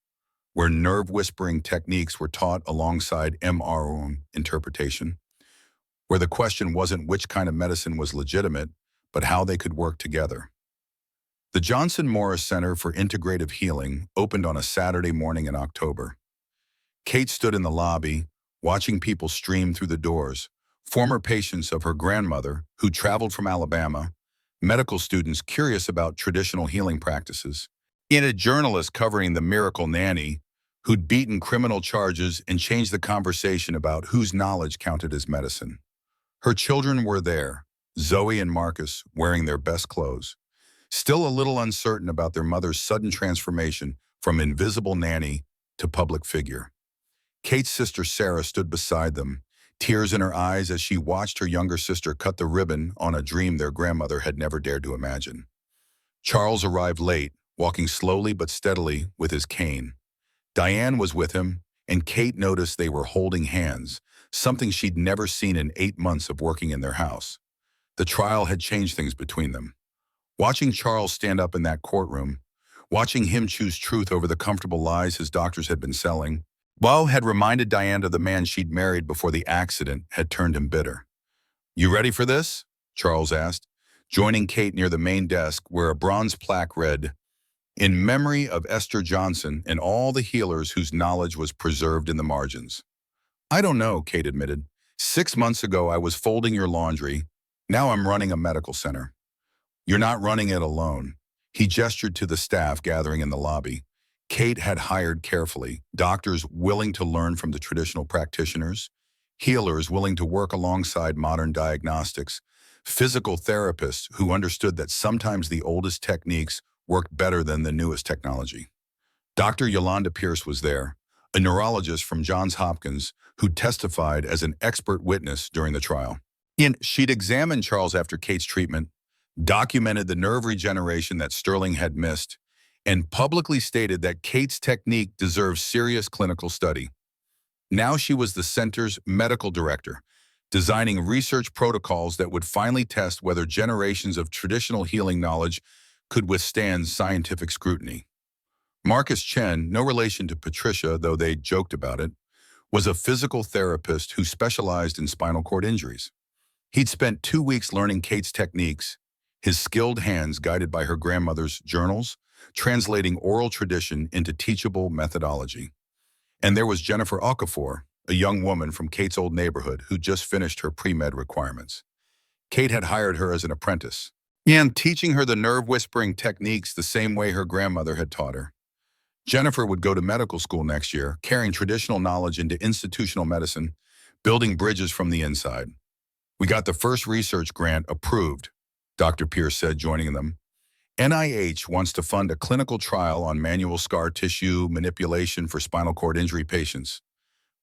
where nerve-whispering techniques were taught alongside MRI interpretation, where the question wasn't which kind of medicine was legitimate, but how they could work together. The Johnson Morris Center for Integrative Healing opened on a Saturday morning in October. Kate stood in the lobby, watching people stream through the doors, former patients of her grandmother who traveled from Alabama, medical students curious about traditional healing practices, and a journalist covering the miracle Nanny who'd beaten criminal charges and changed the conversation about whose knowledge counted as medicine. Her children were there, Zoe and Marcus, wearing their best clothes, still a little uncertain about their mother's sudden transformation from invisible nanny to public figure. Kate's sister Sarah stood beside them, tears in her eyes as she watched her younger sister cut the ribbon on a dream their grandmother had never dared to imagine. Charles arrived late, walking slowly but steadily with his cane. Diane was with him, and Kate noticed they were holding hands, something she'd never seen in 8 months of working in their house. The trial had changed things between them. Watching Charles stand up in that courtroom, watching him choose truth over the comfortable lies his doctors had been selling, had reminded Diane of the man she'd married before the accident had turned him bitter. You ready for this? Charles asked, joining Kate near the main desk where a bronze plaque read, "In memory of Esther Johnson and all the healers whose knowledge was preserved in the margins." I don't know, Kate admitted. 6 months ago I was folding your laundry. Now I'm running a medical center. You're not running it alone. He gestured to the staff gathering in the lobby. Kate had hired carefully, doctors willing to learn from the traditional practitioners, healers willing to work alongside modern diagnostics, physical therapists who understood that sometimes the oldest techniques worked better than the newest technology. Dr. Yolanda Pierce was there, a neurologist from Johns Hopkins who testified as an expert witness during the trial. And she'd examined Charles after Kate's treatment, documented the nerve regeneration that Sterling had missed, and publicly stated that Kate's technique deserves serious clinical study. Now she was the center's medical director, designing research protocols that would finally test whether generations of traditional healing knowledge could withstand scientific scrutiny. Marcus Chen, no relation to Patricia, though they joked about it, was a physical therapist who specialized in spinal cord injuries. He'd spent 2 weeks learning Kate's techniques, his skilled hands guided by her grandmother's journals, translating oral tradition into teachable methodology. And there was Jennifer Okafor, a young woman from Kate's old neighborhood who just finished her pre-med requirements. Kate had hired her as an apprentice, and teaching her the nerve-whispering techniques the same way her grandmother had taught her. Jennifer would go to medical school next year, carrying traditional knowledge into institutional medicine, building bridges from the inside. "We got the first research grant approved," Dr. Pierce said, joining them. "NIH wants to fund a clinical trial on manual scar tissue manipulation for spinal cord injury patients.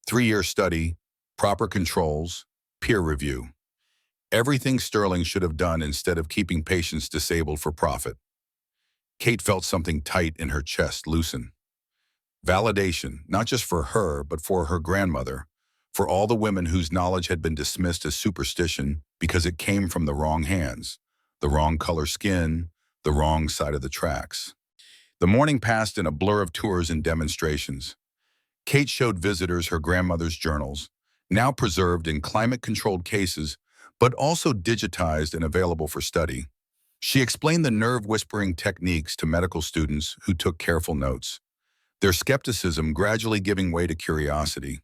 3-year study, proper controls, peer review. Everything Sterling should have done instead of keeping patients disabled for profit." Kate felt something tight in her chest loosen. Validation, not just for her, but for her grandmother, for all the women whose knowledge had been dismissed as superstition because it came from the wrong hands, the wrong color skin, the wrong side of the tracks. The morning passed in a blur of tours and demonstrations. Kate showed visitors her grandmother's journals, now preserved in climate-controlled cases, but also digitized and available for study. She explained the nerve-whispering techniques to medical students who took careful notes, their skepticism gradually giving way to curiosity.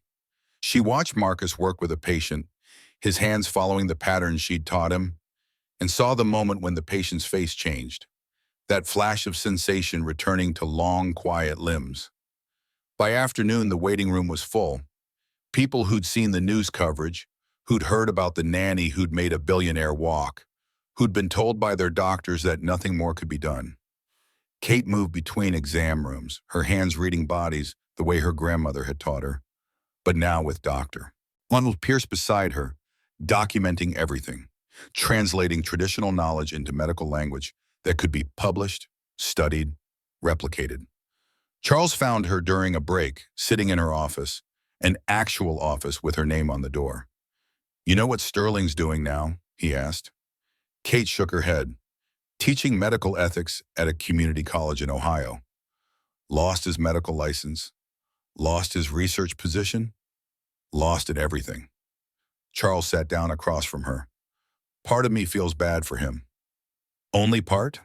She watched Marcus work with a patient, his hands following the patterns she'd taught him, and saw the moment when the patient's face changed, that flash of sensation returning to long, quiet limbs. By afternoon, the waiting room was full. People who'd seen the news coverage, who'd heard about the nanny who'd made a billionaire walk, who'd been told by their doctors that nothing more could be done. Kate moved between exam rooms, her hands reading bodies the way her grandmother had taught her, but now with Dr. Pierce beside her, documenting everything, translating traditional knowledge into medical language that could be published, studied, replicated. Charles found her during a break, sitting in her office, an actual office with her name on the door. "You know what Sterling's doing now?" he asked. Kate shook her head. "Teaching medical ethics at a community college in Ohio. Lost his medical license, lost his research position, lost at everything." Charles sat down across from her. "Part of me feels bad for him." "Only part?"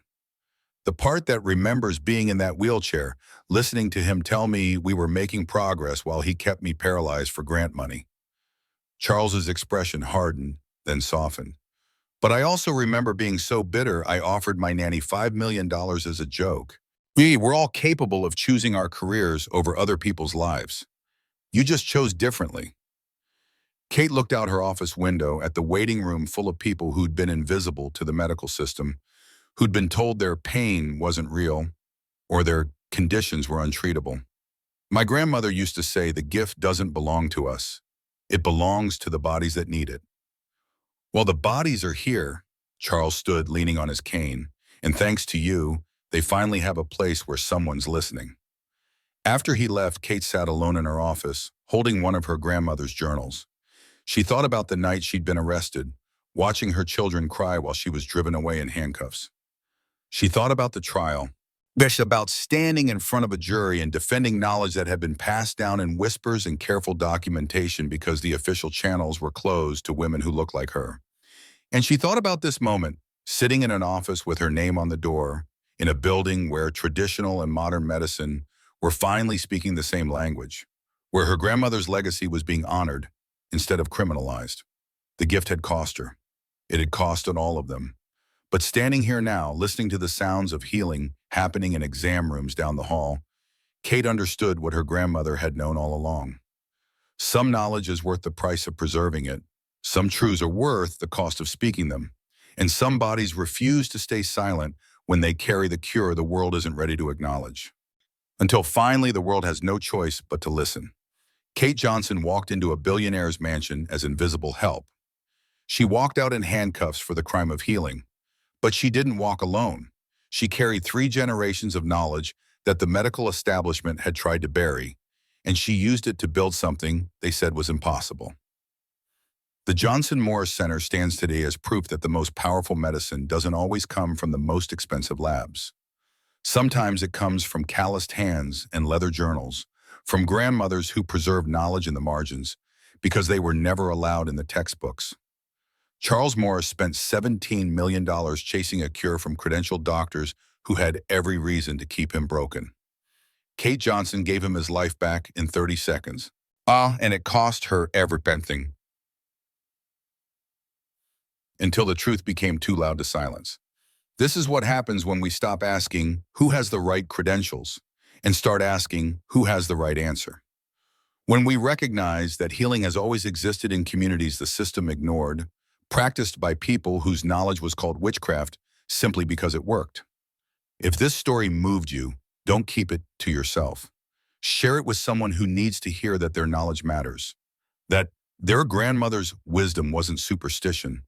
"The part that remembers being in that wheelchair, listening to him tell me we were making progress while he kept me paralyzed for grant money." Charles's expression hardened, then softened. "But I also remember being so bitter I offered my nanny $5 million as a joke. We're all capable of choosing our careers over other people's lives. You just chose differently." Kate looked out her office window at the waiting room full of people who'd been invisible to the medical system, who'd been told their pain wasn't real or their conditions were untreatable. "My grandmother used to say the gift doesn't belong to us. It belongs to the bodies that need it." "Well, the bodies are here," Charles stood leaning on his cane, "and thanks to you, they finally have a place where someone's listening." After he left, Kate sat alone in her office, holding one of her grandmother's journals. She thought about the night she'd been arrested, watching her children cry while she was driven away in handcuffs. She thought about the trial, about standing in front of a jury and defending knowledge that had been passed down in whispers and careful documentation because the official channels were closed to women who looked like her. And she thought about this moment, sitting in an office with her name on the door, in a building where traditional and modern medicine were finally speaking the same language, where her grandmother's legacy was being honored instead of criminalized. The gift had cost her. It had costed all of them. But standing here now, listening to the sounds of healing happening in exam rooms down the hall, Kate understood what her grandmother had known all along. Some knowledge is worth the price of preserving it. Some truths are worth the cost of speaking them. And some bodies refuse to stay silent when they carry the cure the world isn't ready to acknowledge. Until finally the world has no choice but to listen. Kate Johnson walked into a billionaire's mansion as invisible help. She walked out in handcuffs for the crime of healing. But she didn't walk alone. She carried 3 generations of knowledge that the medical establishment had tried to bury, and she used it to build something they said was impossible. The Johnson Morris Center stands today as proof that the most powerful medicine doesn't always come from the most expensive labs. Sometimes it comes from calloused hands and leather journals, from grandmothers who preserved knowledge in the margins because they were never allowed in the textbooks. Charles Morris spent $17 million chasing a cure from credentialed doctors who had every reason to keep him broken. Kate Johnson gave him his life back in 30 seconds. And it cost her everything, until the truth became too loud to silence. This is what happens when we stop asking who has the right credentials and start asking who has the right answer. When we recognize that healing has always existed in communities the system ignored, practiced by people whose knowledge was called witchcraft simply because it worked. If this story moved you, don't keep it to yourself. Share it with someone who needs to hear that their knowledge matters, that their grandmother's wisdom wasn't superstition,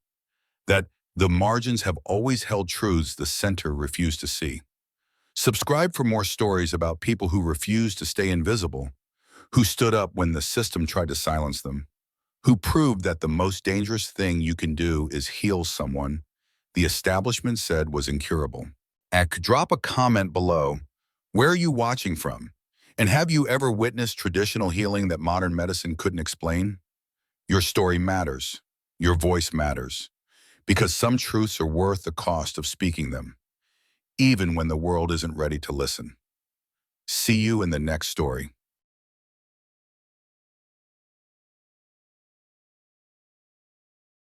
that the margins have always held truths the center refused to see. Subscribe for more stories about people who refused to stay invisible, who stood up when the system tried to silence them, who proved that the most dangerous thing you can do is heal someone the establishment said was incurable. Drop a comment below. Where are you watching from? And have you ever witnessed traditional healing that modern medicine couldn't explain? Your story matters. Your voice matters. Because some truths are worth the cost of speaking them, even when the world isn't ready to listen. See you in the next story.